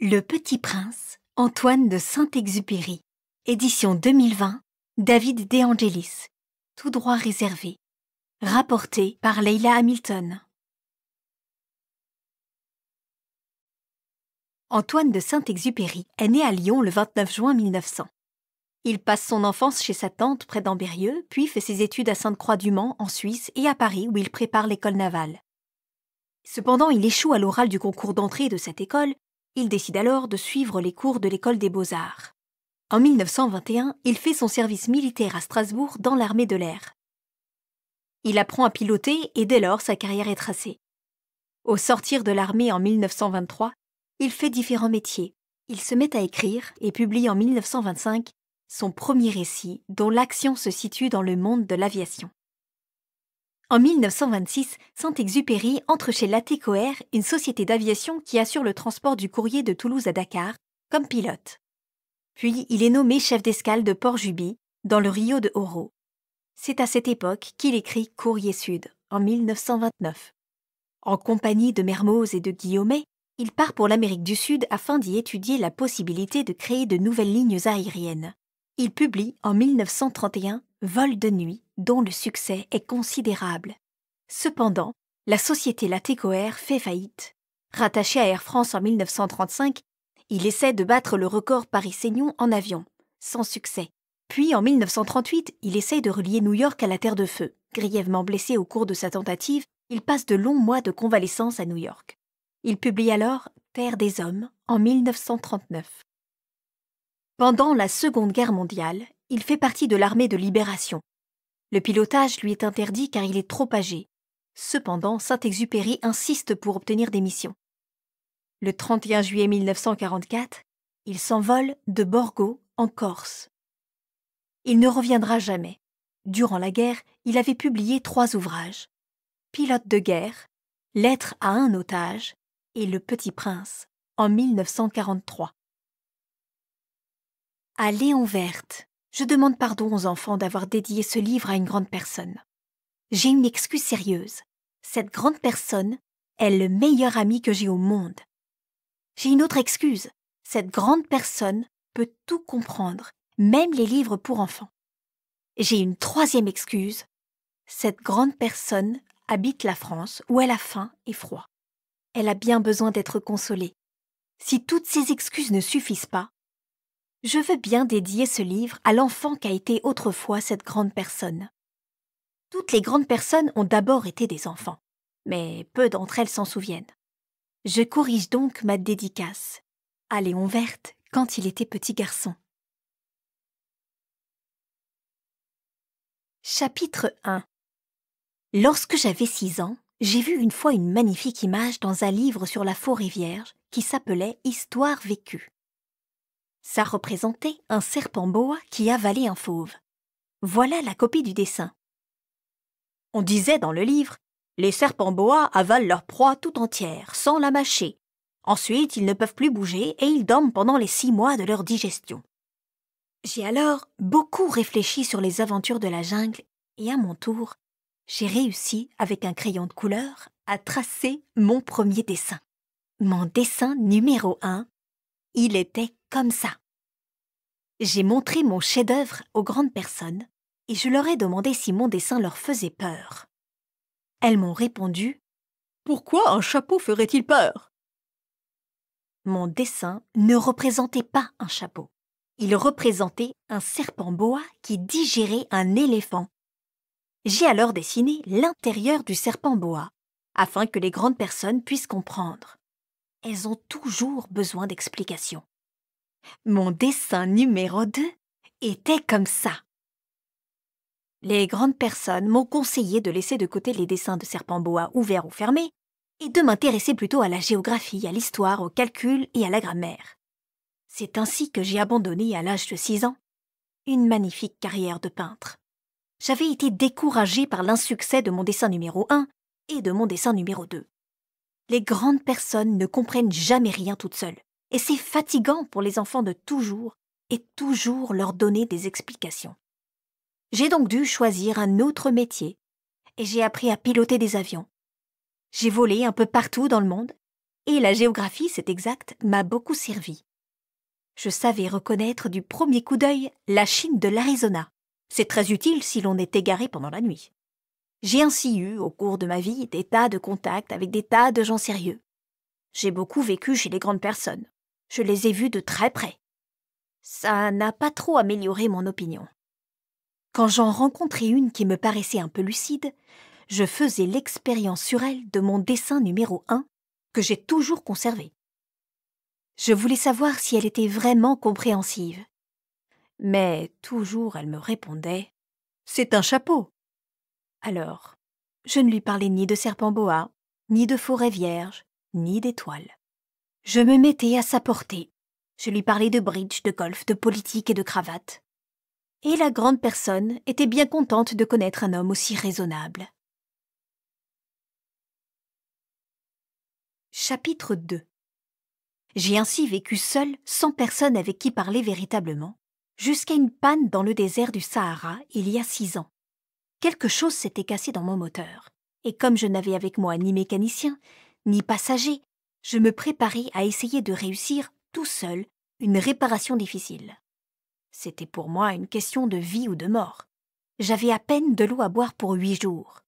Le Petit Prince, Antoine de Saint-Exupéry. Édition 2020, David De Angelis. Tout droit réservé. Rapporté par Leila Hamilton. Antoine de Saint-Exupéry est né à Lyon le 29 juin 1900. Il passe son enfance chez sa tante près d'Ambérieu, puis fait ses études à Sainte-Croix-du-Mans en Suisse et à Paris où il prépare l'école navale. Cependant, il échoue à l'oral du concours d'entrée de cette école. Il décide alors de suivre les cours de l'école des beaux-arts. En 1921, il fait son service militaire à Strasbourg dans l'armée de l'air. Il apprend à piloter et dès lors sa carrière est tracée. Au sortir de l'armée en 1923, il fait différents métiers. Il se met à écrire et publie en 1925 son premier récit dont l'action se situe dans le monde de l'aviation. En 1926, Saint-Exupéry entre chez Latécoère, une société d'aviation qui assure le transport du courrier de Toulouse à Dakar, comme pilote. Puis il est nommé chef d'escale de Port-Juby, dans le Rio de Oro. C'est à cette époque qu'il écrit Courrier Sud, en 1929. En compagnie de Mermoz et de Guillaumet, il part pour l'Amérique du Sud afin d'y étudier la possibilité de créer de nouvelles lignes aériennes. Il publie en 1931 Vol de nuit, dont le succès est considérable. Cependant, la société Latécoère fait faillite. Rattaché à Air France en 1935, il essaie de battre le record Paris-Seignon en avion, sans succès. Puis en 1938, il essaye de relier New York à la Terre de Feu. Grièvement blessé au cours de sa tentative, il passe de longs mois de convalescence à New York. Il publie alors Terre des Hommes en 1939. Pendant la Seconde Guerre mondiale, il fait partie de l'armée de libération. Le pilotage lui est interdit car il est trop âgé. Cependant, Saint-Exupéry insiste pour obtenir des missions. Le 31 juillet 1944, il s'envole de Borgo, en Corse. Il ne reviendra jamais. Durant la guerre, il avait publié 3 ouvrages. Pilote de guerre, Lettre à un otage et Le Petit Prince, en 1943. À Léon Verte, je demande pardon aux enfants d'avoir dédié ce livre à une grande personne. J'ai une excuse sérieuse. Cette grande personne est le meilleur ami que j'ai au monde. J'ai une autre excuse. Cette grande personne peut tout comprendre, même les livres pour enfants. J'ai une 3e excuse. Cette grande personne habite la France où elle a faim et froid. Elle a bien besoin d'être consolée. Si toutes ces excuses ne suffisent pas, je veux bien dédier ce livre à l'enfant qu'a été autrefois cette grande personne. Toutes les grandes personnes ont d'abord été des enfants, mais peu d'entre elles s'en souviennent. Je corrige donc ma dédicace à Léon Verte quand il était petit garçon. Chapitre 1. Lorsque j'avais 6 ans, j'ai vu une fois une magnifique image dans un livre sur la forêt vierge qui s'appelait Histoire vécue. Ça représentait un serpent boa qui avalait un fauve. Voilà la copie du dessin. On disait dans le livre « Les serpents boa avalent leur proie tout entière, sans la mâcher. Ensuite, ils ne peuvent plus bouger et ils dorment pendant les 6 mois de leur digestion. » J'ai alors beaucoup réfléchi sur les aventures de la jungle et à mon tour, j'ai réussi, avec un crayon de couleur, à tracer mon premier dessin. Mon dessin numéro 1, il était comme ça. J'ai montré mon chef-d'œuvre aux grandes personnes et je leur ai demandé si mon dessin leur faisait peur. Elles m'ont répondu « Pourquoi un chapeau ferait-il peur ?» Mon dessin ne représentait pas un chapeau. Il représentait un serpent boa qui digérait un éléphant. J'ai alors dessiné l'intérieur du serpent boa, afin que les grandes personnes puissent comprendre. Elles ont toujours besoin d'explications. Mon dessin numéro 2 était comme ça. Les grandes personnes m'ont conseillé de laisser de côté les dessins de serpents boa ouverts ou fermés et de m'intéresser plutôt à la géographie, à l'histoire, au calcul et à la grammaire. C'est ainsi que j'ai abandonné à l'âge de 6 ans une magnifique carrière de peintre. J'avais été découragée par l'insuccès de mon dessin numéro 1 et de mon dessin numéro 2. Les grandes personnes ne comprennent jamais rien toutes seules, et c'est fatigant pour les enfants de toujours leur donner des explications. J'ai donc dû choisir un autre métier, et j'ai appris à piloter des avions. J'ai volé un peu partout dans le monde, Et la géographie, c'est exact, m'a beaucoup servi. Je savais reconnaître du premier coup d'œil la Chine de l'Arizona. C'est très utile si l'on est égaré pendant la nuit. J'ai ainsi eu, au cours de ma vie, des tas de contacts avec des tas de gens sérieux. J'ai beaucoup vécu chez les grandes personnes. Je les ai vus de très près. Ça n'a pas trop amélioré mon opinion. Quand j'en rencontrais une qui me paraissait un peu lucide, je faisais l'expérience sur elle de mon dessin numéro 1, que j'ai toujours conservé. Je voulais savoir si elle était vraiment compréhensive. Mais toujours elle me répondait « C'est un chapeau !» Alors, je ne lui parlais ni de serpent boa, ni de forêt vierge, ni d'étoiles. Je me mettais à sa portée. Je lui parlais de bridge, de golf, de politique et de cravate. Et la grande personne était bien contente de connaître un homme aussi raisonnable. Chapitre 2. J'ai ainsi vécu seule, sans personne avec qui parler véritablement, jusqu'à une panne dans le désert du Sahara il y a 6 ans. Quelque chose s'était cassé dans mon moteur, et comme je n'avais avec moi ni mécanicien, ni passager, je me préparais à essayer de réussir, tout seul, une réparation difficile. C'était pour moi une question de vie ou de mort. J'avais à peine de l'eau à boire pour 8 jours.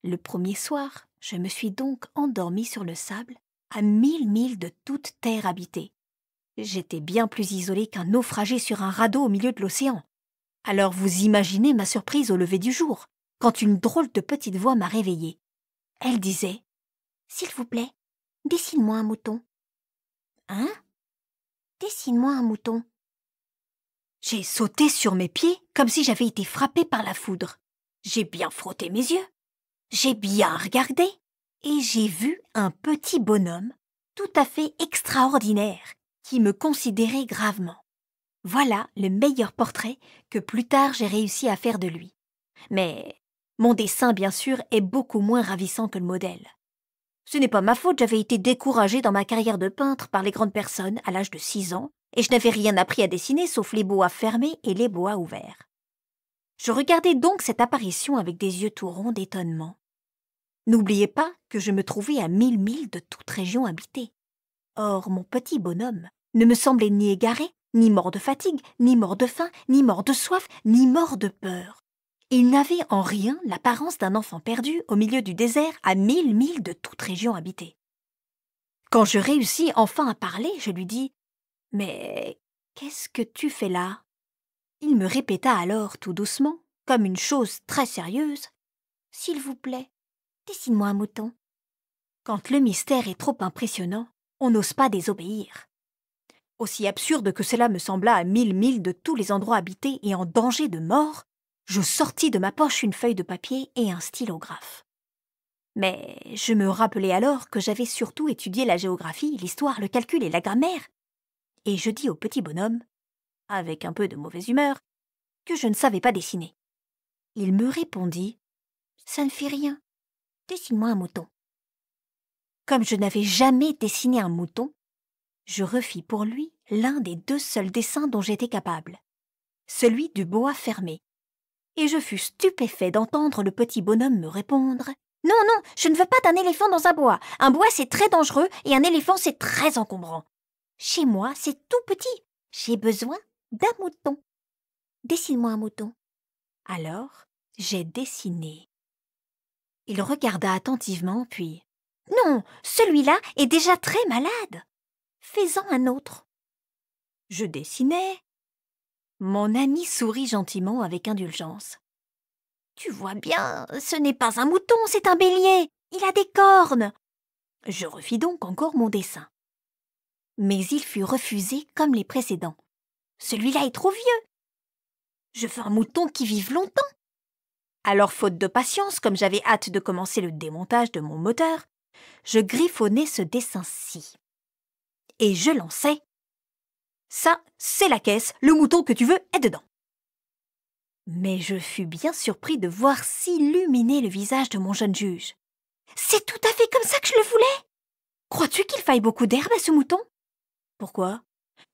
Le premier soir, je me suis donc endormie sur le sable, à 1000 milles de toute terre habitée. J'étais bien plus isolée qu'un naufragé sur un radeau au milieu de l'océan. Alors vous imaginez ma surprise au lever du jour, quand une drôle de petite voix m'a réveillée. Elle disait « S'il vous plaît, dessine-moi un mouton. »« Hein ? Dessine-moi un mouton. » J'ai sauté sur mes pieds comme si j'avais été frappée par la foudre. J'ai bien frotté mes yeux. J'ai bien regardé. Et j'ai vu un petit bonhomme, tout à fait extraordinaire, qui me considérait gravement. Voilà le meilleur portrait que plus tard j'ai réussi à faire de lui. Mais mon dessin, bien sûr, est beaucoup moins ravissant que le modèle. Ce n'est pas ma faute, j'avais été découragée dans ma carrière de peintre par les grandes personnes à l'âge de 6 ans, et je n'avais rien appris à dessiner sauf les boas fermés et les boas ouverts. Je regardais donc cette apparition avec des yeux tout ronds d'étonnement. N'oubliez pas que je me trouvais à 1000 milles de toute région habitée. Or, mon petit bonhomme ne me semblait ni égaré, ni mort de fatigue, ni mort de faim, ni mort de soif, ni mort de peur. Il n'avait en rien l'apparence d'un enfant perdu au milieu du désert à 1000 milles de toute région habitée. Quand je réussis enfin à parler, je lui dis « Mais qu'est-ce que tu fais là ?» Il me répéta alors tout doucement, comme une chose très sérieuse « S'il vous plaît, dessine-moi un mouton. » Quand le mystère est trop impressionnant, on n'ose pas désobéir. Aussi absurde que cela me sembla à 1000 milles de tous les endroits habités et en danger de mort, je sortis de ma poche une feuille de papier et un stylographe. Mais je me rappelai alors que j'avais surtout étudié la géographie, l'histoire, le calcul et la grammaire. Et je dis au petit bonhomme, avec un peu de mauvaise humeur, que je ne savais pas dessiner. Il me répondit « Ça ne fait rien, dessine-moi un mouton. » Comme je n'avais jamais dessiné un mouton, je refis pour lui l'un des 2 seuls dessins dont j'étais capable, celui du boa fermé. Et je fus stupéfait d'entendre le petit bonhomme me répondre « Non, non, je ne veux pas d'un éléphant dans un boa. Un boa, c'est très dangereux et un éléphant, c'est très encombrant. Chez moi, c'est tout petit. J'ai besoin d'un mouton. Dessine-moi un mouton. » Alors, j'ai dessiné. Il regarda attentivement, puis « Non, celui-là est déjà très malade. Fais-en un autre. » Je dessinais. Mon ami sourit gentiment avec indulgence. « Tu vois bien, ce n'est pas un mouton, c'est un bélier. Il a des cornes. » Je refis donc encore mon dessin. Mais il fut refusé comme les précédents. « Celui-là est trop vieux. Je veux un mouton qui vive longtemps. » Alors, faute de patience, comme j'avais hâte de commencer le démontage de mon moteur, je griffonnai ce dessin-ci. Et je lançai. « Ça, c'est la caisse, le mouton que tu veux est dedans. » Mais je fus bien surpris de voir s'illuminer le visage de mon jeune juge. « C'est tout à fait comme ça que je le voulais. Crois-tu qu'il faille beaucoup d'herbe à ce mouton ? » ?»« Pourquoi ? » ?»«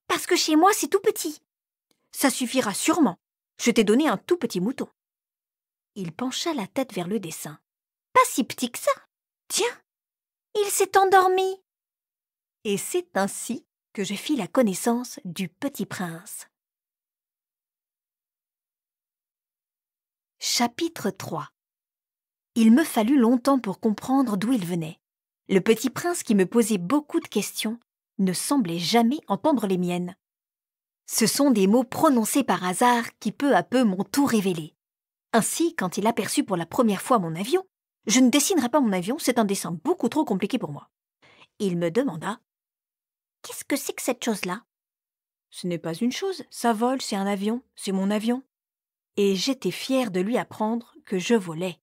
Parce que chez moi, c'est tout petit. »« Ça suffira sûrement. Je t'ai donné un tout petit mouton. » Il pencha la tête vers le dessin. « Pas si petit que ça. Tiens, il s'est endormi. » Et c'est ainsi que je fis la connaissance du Petit Prince. Chapitre 3. Il me fallut longtemps pour comprendre d'où il venait. Le Petit Prince, qui me posait beaucoup de questions, ne semblait jamais entendre les miennes. Ce sont des mots prononcés par hasard qui peu à peu m'ont tout révélé. Ainsi, quand il aperçut pour la première fois mon avion, « Je ne dessinerai pas mon avion, c'est un dessin beaucoup trop compliqué pour moi. » Il me demanda « Qu'est-ce que c'est que cette chose-là ?»« Ce n'est pas une chose, ça vole, c'est un avion, c'est mon avion. » Et j'étais fière de lui apprendre que je volais.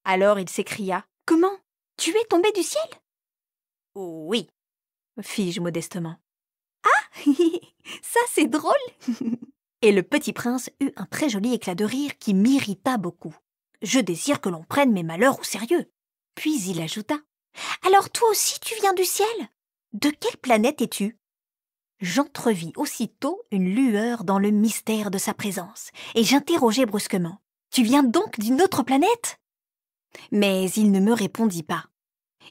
Alors il s'écria « Comment? Tu es tombé du ciel ?»« Oui, » fis-je modestement. « Ah, ça c'est drôle !» Et le Petit Prince eut un très joli éclat de rire qui m'irrita beaucoup. Je désire que l'on prenne mes malheurs au sérieux. Puis il ajouta « Alors toi aussi tu viens du ciel? De quelle planète es-tu » J'entrevis aussitôt une lueur dans le mystère de sa présence, et j'interrogeai brusquement « Tu viens donc d'une autre planète ?» Mais il ne me répondit pas.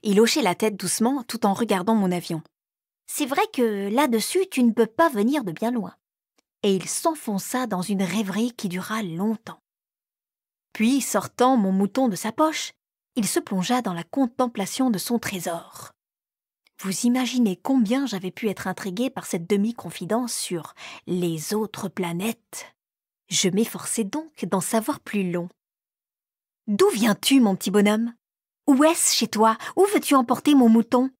Il hochait la tête doucement tout en regardant mon avion. « C'est vrai que là-dessus tu ne peux pas venir de bien loin. » Et il s'enfonça dans une rêverie qui dura longtemps. Puis, sortant mon mouton de sa poche, il se plongea dans la contemplation de son trésor. Vous imaginez combien j'avais pu être intriguée par cette demi-confidence sur les autres planètes. Je m'efforçai donc d'en savoir plus long. « D'où viens-tu, mon petit bonhomme? Où est-ce chez toi? Où veux-tu emporter mon mouton ?»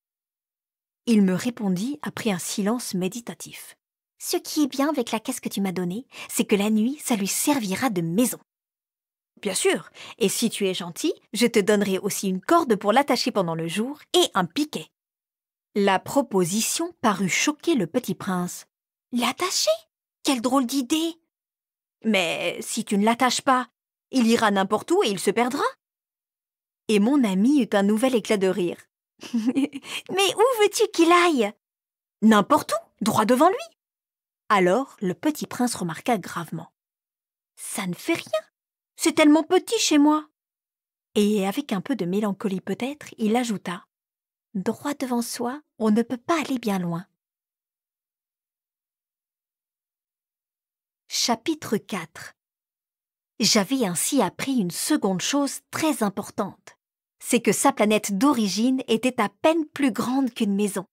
Il me répondit après un silence méditatif. « Ce qui est bien avec la caisse que tu m'as donnée, c'est que la nuit, ça lui servira de maison. » Bien sûr, et si tu es gentil, je te donnerai aussi une corde pour l'attacher pendant le jour et un piquet. La proposition parut choquer le Petit Prince. « L'attacher? Quelle drôle d'idée !»« Mais si tu ne l'attaches pas, il ira n'importe où et il se perdra. » Et mon ami eut un nouvel éclat de rire. « Mais où veux-tu qu'il aille ? » ?»« N'importe où, droit devant lui. » Alors le Petit Prince remarqua gravement. « Ça ne fait rien. C'est tellement petit chez moi. » Et avec un peu de mélancolie peut-être, il ajouta « Droit devant soi, on ne peut pas aller bien loin. » Chapitre 4. J'avais ainsi appris une seconde chose très importante. C'est que sa planète d'origine était à peine plus grande qu'une maison.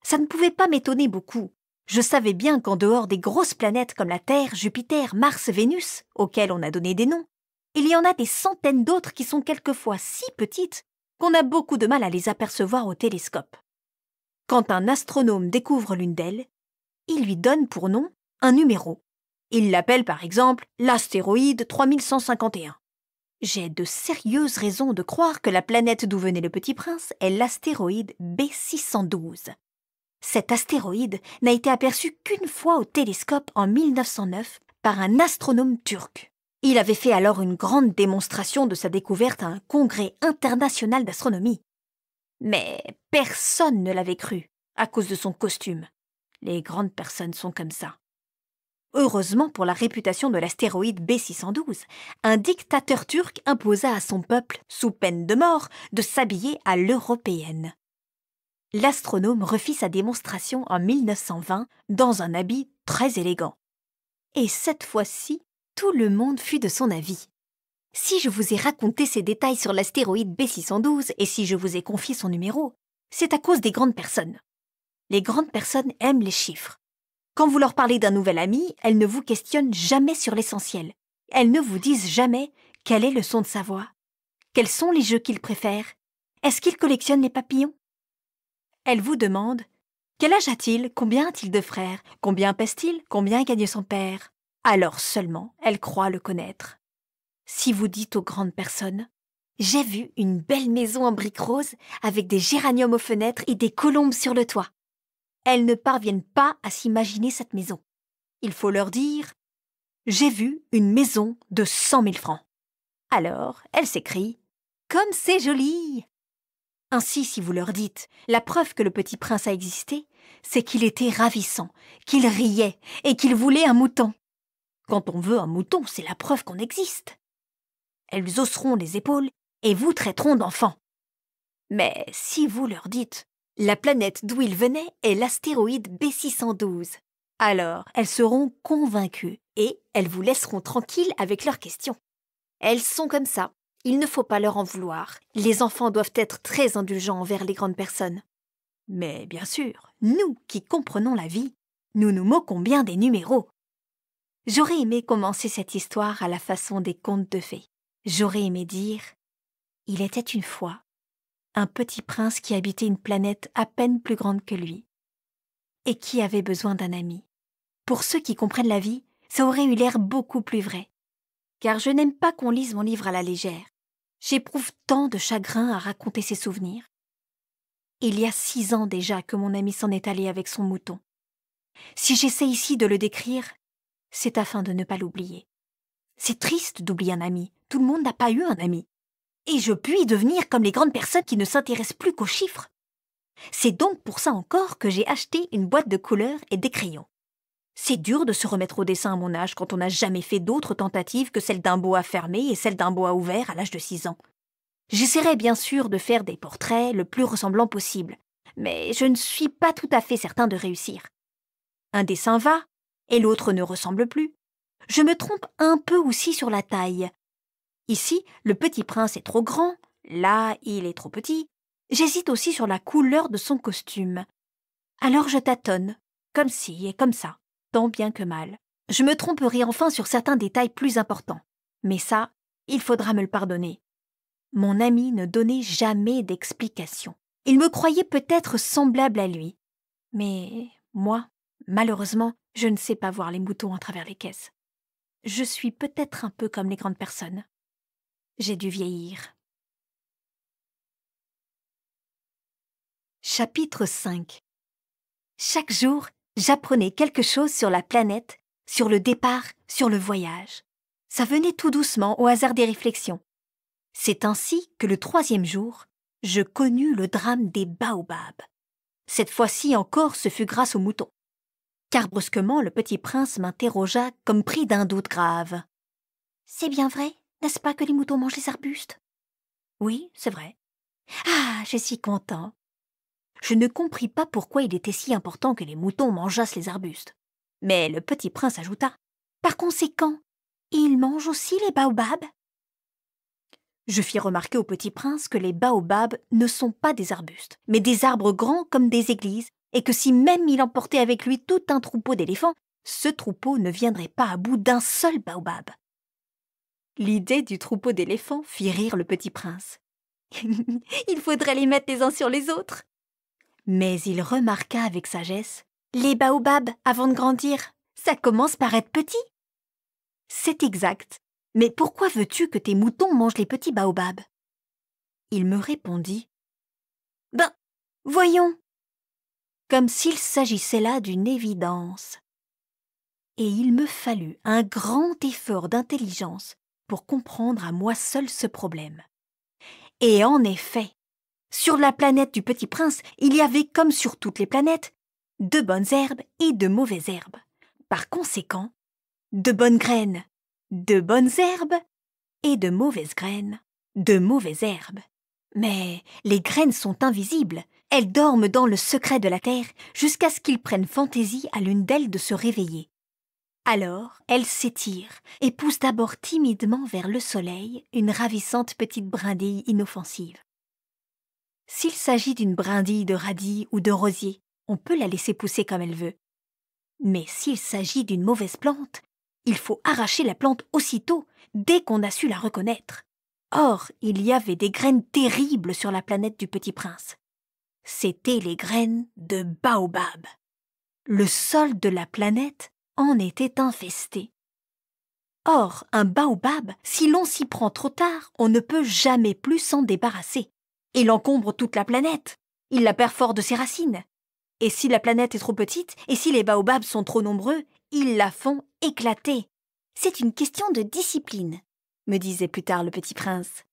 Ça ne pouvait pas m'étonner beaucoup. Je savais bien qu'en dehors des grosses planètes comme la Terre, Jupiter, Mars, Vénus, auxquelles on a donné des noms, il y en a des centaines d'autres qui sont quelquefois si petites qu'on a beaucoup de mal à les apercevoir au télescope. Quand un astronome découvre l'une d'elles, il lui donne pour nom un numéro. Il l'appelle par exemple l'astéroïde 3151. J'ai de sérieuses raisons de croire que la planète d'où venait le Petit Prince est l'astéroïde B612. Cet astéroïde n'a été aperçu qu'une fois au télescope en 1909 par un astronome turc. Il avait fait alors une grande démonstration de sa découverte à un congrès international d'astronomie. Mais personne ne l'avait cru, à cause de son costume. Les grandes personnes sont comme ça. Heureusement pour la réputation de l'astéroïde B612, un dictateur turc imposa à son peuple, sous peine de mort, de s'habiller à l'européenne. L'astronome refit sa démonstration en 1920 dans un habit très élégant. Et cette fois-ci, tout le monde fut de son avis. Si je vous ai raconté ces détails sur l'astéroïde B612 et si je vous ai confié son numéro, c'est à cause des grandes personnes. Les grandes personnes aiment les chiffres. Quand vous leur parlez d'un nouvel ami, elles ne vous questionnent jamais sur l'essentiel. Elles ne vous disent jamais quel est le son de sa voix, quels sont les jeux qu'il préfère, est-ce qu'il collectionne les papillons. Elles vous demandent quel âge a-t-il, combien a-t-il de frères, combien pèse-t-il, combien gagne son père. Alors seulement elles croient le connaître. Si vous dites aux grandes personnes « J'ai vu une belle maison en briques roses avec des géraniums aux fenêtres et des colombes sur le toit », elles ne parviennent pas à s'imaginer cette maison. Il faut leur dire « J'ai vu une maison de 100 000 francs ». Alors, elles s'écrient « Comme c'est joli !» Ainsi, si vous leur dites « La preuve que le Petit Prince a existé, c'est qu'il était ravissant, qu'il riait et qu'il voulait un mouton. » Quand on veut un mouton, c'est la preuve qu'on existe. Elles hausseront les épaules et vous traiteront d'enfant. Mais si vous leur dites La planète d'où ils venaient est l'astéroïde B612. Alors, elles seront convaincues et elles vous laisseront tranquille avec leurs questions. Elles sont comme ça. Il ne faut pas leur en vouloir. Les enfants doivent être très indulgents envers les grandes personnes. Mais bien sûr, nous qui comprenons la vie, nous nous moquons bien des numéros. J'aurais aimé commencer cette histoire à la façon des contes de fées. J'aurais aimé dire « Il était une fois un petit prince qui habitait une planète à peine plus grande que lui et qui avait besoin d'un ami. » Pour ceux qui comprennent la vie, ça aurait eu l'air beaucoup plus vrai. Car je n'aime pas qu'on lise mon livre à la légère. J'éprouve tant de chagrin à raconter ses souvenirs. Il y a 6 ans déjà que mon ami s'en est allé avec son mouton. Si j'essaie ici de le décrire, c'est afin de ne pas l'oublier. C'est triste d'oublier un ami. Tout le monde n'a pas eu un ami. Et je puis devenir comme les grandes personnes qui ne s'intéressent plus qu'aux chiffres. C'est donc pour ça encore que j'ai acheté une boîte de couleurs et des crayons. C'est dur de se remettre au dessin à mon âge quand on n'a jamais fait d'autres tentatives que celle d'un boa fermé et celle d'un boa ouvert à l'âge de 6 ans. J'essaierai bien sûr de faire des portraits le plus ressemblants possible, mais je ne suis pas tout à fait certain de réussir. Un dessin va, et l'autre ne ressemble plus. Je me trompe un peu aussi sur la taille. Ici, le petit prince est trop grand, là, il est trop petit. J'hésite aussi sur la couleur de son costume. Alors je tâtonne, comme ci et comme ça, tant bien que mal. Je me tromperai enfin sur certains détails plus importants. Mais ça, il faudra me le pardonner. Mon ami ne donnait jamais d'explication. Il me croyait peut-être semblable à lui. Mais moi, malheureusement, je ne sais pas voir les moutons à travers les caisses. Je suis peut-être un peu comme les grandes personnes. J'ai dû vieillir. Chapitre 5. Chaque jour, j'apprenais quelque chose sur la planète, sur le départ, sur le voyage. Ça venait tout doucement au hasard des réflexions. C'est ainsi que le 3e jour, je connus le drame des baobabs. Cette fois-ci encore, ce fut grâce aux moutons. Car brusquement, le petit prince m'interrogea comme pris d'un doute grave. « C'est bien vrai, n'est-ce pas que les moutons mangent les arbustes ?»« Oui, c'est vrai. »« Ah, je suis content. » Je ne compris pas pourquoi il était si important que les moutons mangeassent les arbustes. Mais le petit prince ajouta. « Par conséquent, ils mangent aussi les baobabs ?» Je fis remarquer au petit prince que les baobabs ne sont pas des arbustes, mais des arbres grands comme des églises, et que si même il emportait avec lui tout un troupeau d'éléphants, ce troupeau ne viendrait pas à bout d'un seul baobab. L'idée du troupeau d'éléphants fit rire le petit prince. Il faudrait les mettre les uns sur les autres. Mais il remarqua avec sagesse. Les baobabs, avant de grandir, ça commence par être petit. C'est exact. Mais pourquoi veux-tu que tes moutons mangent les petits baobabs ? Il me répondit. Ben, voyons. Comme s'il s'agissait là d'une évidence. Et il me fallut un grand effort d'intelligence pour comprendre à moi seul ce problème. Et en effet, sur la planète du Petit Prince, il y avait, comme sur toutes les planètes, de bonnes herbes et de mauvaises herbes. Par conséquent, de bonnes graines, de bonnes herbes et de mauvaises graines, de mauvaises herbes. Mais les graines sont invisibles. Elles dorment dans le secret de la terre jusqu'à ce qu'il prenne fantaisie à l'une d'elles de se réveiller. Alors, elles s'étirent et poussent d'abord timidement vers le soleil une ravissante petite brindille inoffensive. S'il s'agit d'une brindille de radis ou de rosier, on peut la laisser pousser comme elle veut. Mais s'il s'agit d'une mauvaise plante, il faut arracher la plante aussitôt, dès qu'on a su la reconnaître. Or, il y avait des graines terribles sur la planète du Petit Prince. C'étaient les graines de baobab. Le sol de la planète en était infesté. Or, un baobab, si l'on s'y prend trop tard, on ne peut jamais plus s'en débarrasser. Il encombre toute la planète. Il la perfore de ses racines. Et si la planète est trop petite, et si les baobabs sont trop nombreux, ils la font éclater. C'est une question de discipline, me disait plus tard le petit prince.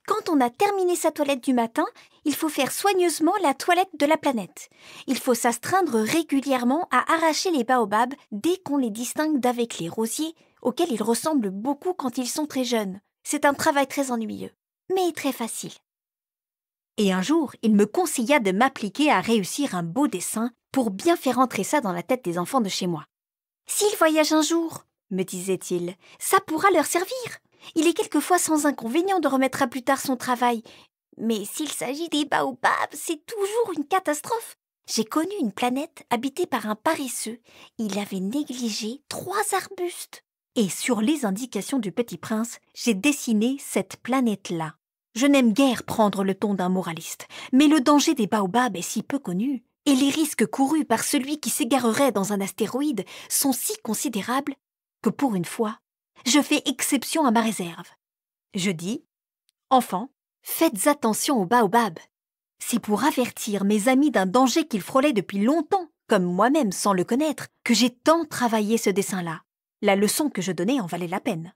Quand on a terminé sa toilette du matin, il faut faire soigneusement la toilette de la planète. Il faut s'astreindre régulièrement à arracher les baobabs dès qu'on les distingue d'avec les rosiers, auxquels ils ressemblent beaucoup quand ils sont très jeunes. C'est un travail très ennuyeux, mais très facile. Et un jour, il me conseilla de m'appliquer à réussir un beau dessin pour bien faire entrer ça dans la tête des enfants de chez moi. « S'ils voyagent un jour, me disait-il, ça pourra leur servir. Il est quelquefois sans inconvénient de remettre à plus tard son travail. Mais s'il s'agit des baobabs, c'est toujours une catastrophe. J'ai connu une planète habitée par un paresseux. Il avait négligé 3 arbustes. » Et sur les indications du Petit Prince, j'ai dessiné cette planète-là. Je n'aime guère prendre le ton d'un moraliste, mais le danger des baobabs est si peu connu, et les risques courus par celui qui s'égarerait dans un astéroïde sont si considérables que pour une fois, je fais exception à ma réserve. Je dis, enfants, faites attention aux baobabs. C'est pour avertir mes amis d'un danger qu'ils frôlaient depuis longtemps, comme moi-même sans le connaître, que j'ai tant travaillé ce dessin-là. La leçon que je donnais en valait la peine.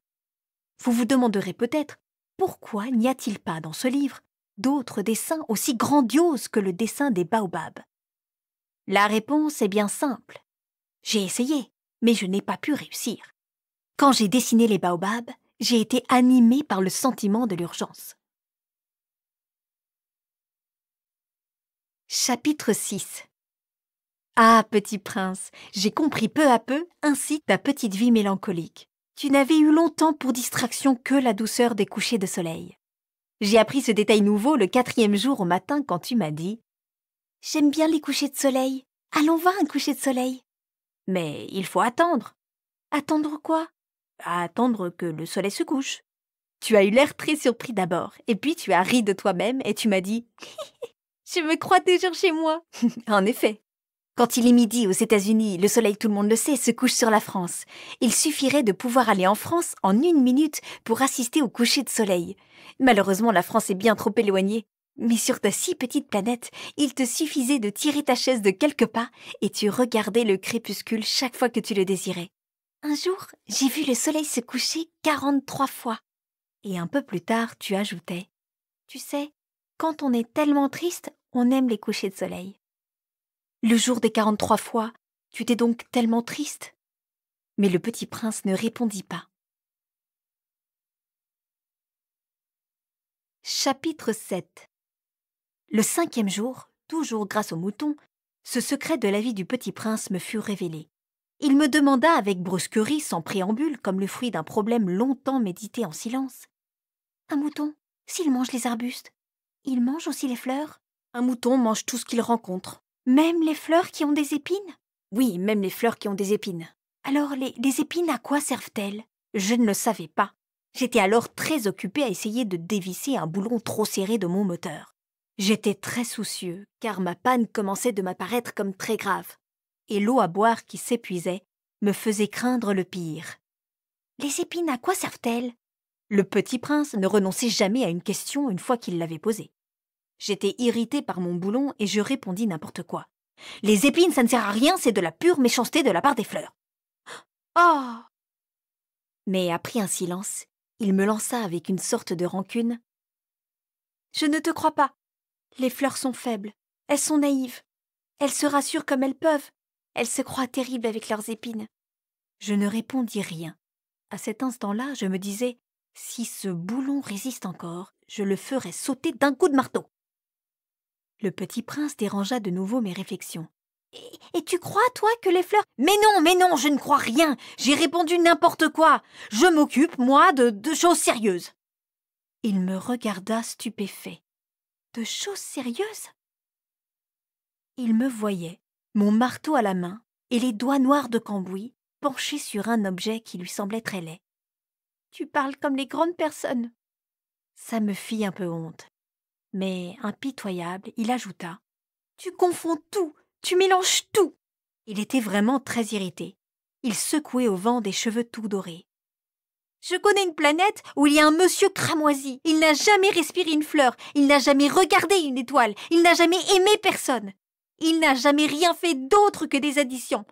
Vous vous demanderez peut-être, pourquoi n'y a-t-il pas dans ce livre d'autres dessins aussi grandioses que le dessin des baobabs? La réponse est bien simple. J'ai essayé, mais je n'ai pas pu réussir. Quand j'ai dessiné les baobabs, j'ai été animée par le sentiment de l'urgence. Chapitre 6. Ah, petit prince, j'ai compris peu à peu ainsi ta petite vie mélancolique. Tu n'avais eu longtemps pour distraction que la douceur des couchers de soleil. J'ai appris ce détail nouveau le 4e jour au matin quand tu m'as dit « J'aime bien les couchers de soleil. Allons voir un coucher de soleil. » Mais il faut attendre. Attendre quoi? Attendre que le soleil se couche. Tu as eu l'air très surpris d'abord, et puis tu as ri de toi-même et tu m'as dit « Je me crois toujours chez moi. » En effet. Quand il est midi aux États-Unis, le soleil, tout le monde le sait, se couche sur la France. Il suffirait de pouvoir aller en France en 1 minute pour assister au coucher de soleil. Malheureusement, la France est bien trop éloignée. Mais sur ta si petite planète, il te suffisait de tirer ta chaise de quelques pas et tu regardais le crépuscule chaque fois que tu le désirais. Un jour, j'ai vu le soleil se coucher 43 fois. Et un peu plus tard, tu ajoutais « Tu sais, quand on est tellement triste, on aime les couchers de soleil. » Le jour des 43 fois, tu étais donc tellement triste. Mais le petit prince ne répondit pas. Chapitre 7. Le 5e jour, toujours grâce au mouton, ce secret de la vie du petit prince me fut révélé. Il me demanda avec brusquerie, sans préambule, comme le fruit d'un problème longtemps médité en silence. « Un mouton, s'il mange les arbustes, il mange aussi les fleurs ? » Un mouton mange tout ce qu'il rencontre. Même les fleurs qui ont des épines? Oui, même les fleurs qui ont des épines. Alors, les épines, à quoi servent-elles? Je ne le savais pas. J'étais alors très occupée à essayer de dévisser un boulon trop serré de mon moteur. J'étais très soucieux, car ma panne commençait de m'apparaître comme très grave. Et l'eau à boire qui s'épuisait me faisait craindre le pire. Les épines, à quoi servent-elles? Le petit prince ne renonçait jamais à une question une fois qu'il l'avait posée. J'étais irritée par mon boulon et je répondis n'importe quoi. Les épines, ça ne sert à rien, c'est de la pure méchanceté de la part des fleurs. Oh! Mais après un silence, il me lança avec une sorte de rancune. Je ne te crois pas. Les fleurs sont faibles, elles sont naïves. Elles se rassurent comme elles peuvent. Elles se croient terribles avec leurs épines. Je ne répondis rien. À cet instant-là, je me disais, si ce boulon résiste encore, je le ferai sauter d'un coup de marteau. Le petit prince dérangea de nouveau mes réflexions. Et tu crois, toi, que les fleurs... Mais non, je ne crois rien. J'ai répondu n'importe quoi. Je m'occupe, moi, de choses sérieuses. Il me regarda stupéfait. De choses sérieuses? Il me voyait, mon marteau à la main, et les doigts noirs de cambouis, penchés sur un objet qui lui semblait très laid. Tu parles comme les grandes personnes. Ça me fit un peu honte. Mais, impitoyable, il ajouta. Tu confonds tout, tu mélanges tout. Il était vraiment très irrité. Il secouait au vent des cheveux tout dorés. Je connais une planète où il y a un monsieur cramoisi. Il n'a jamais respiré une fleur, il n'a jamais regardé une étoile, il n'a jamais aimé personne. Il n'a jamais rien fait d'autre que des additions.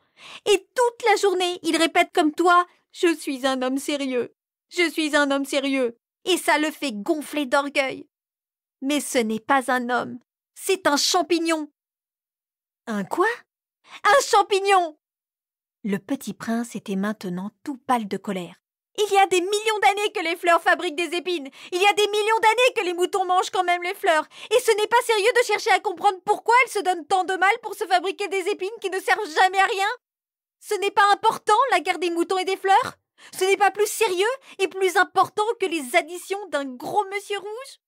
Et toute la journée, il répète comme toi « Je suis un homme sérieux, je suis un homme sérieux ». Et ça le fait gonfler d'orgueil. Mais ce n'est pas un homme, c'est un champignon. Un quoi? Un champignon! Le petit prince était maintenant tout pâle de colère, Il y a des millions d'années que les fleurs fabriquent des épines. Il y a des millions d'années que les moutons mangent quand même les fleurs. Et ce n'est pas sérieux de chercher à comprendre pourquoi elles se donnent tant de mal pour se fabriquer des épines qui ne servent jamais à rien. Ce n'est pas important, la guerre des moutons et des fleurs? Ce n'est pas plus sérieux et plus important que les additions d'un gros monsieur rouge?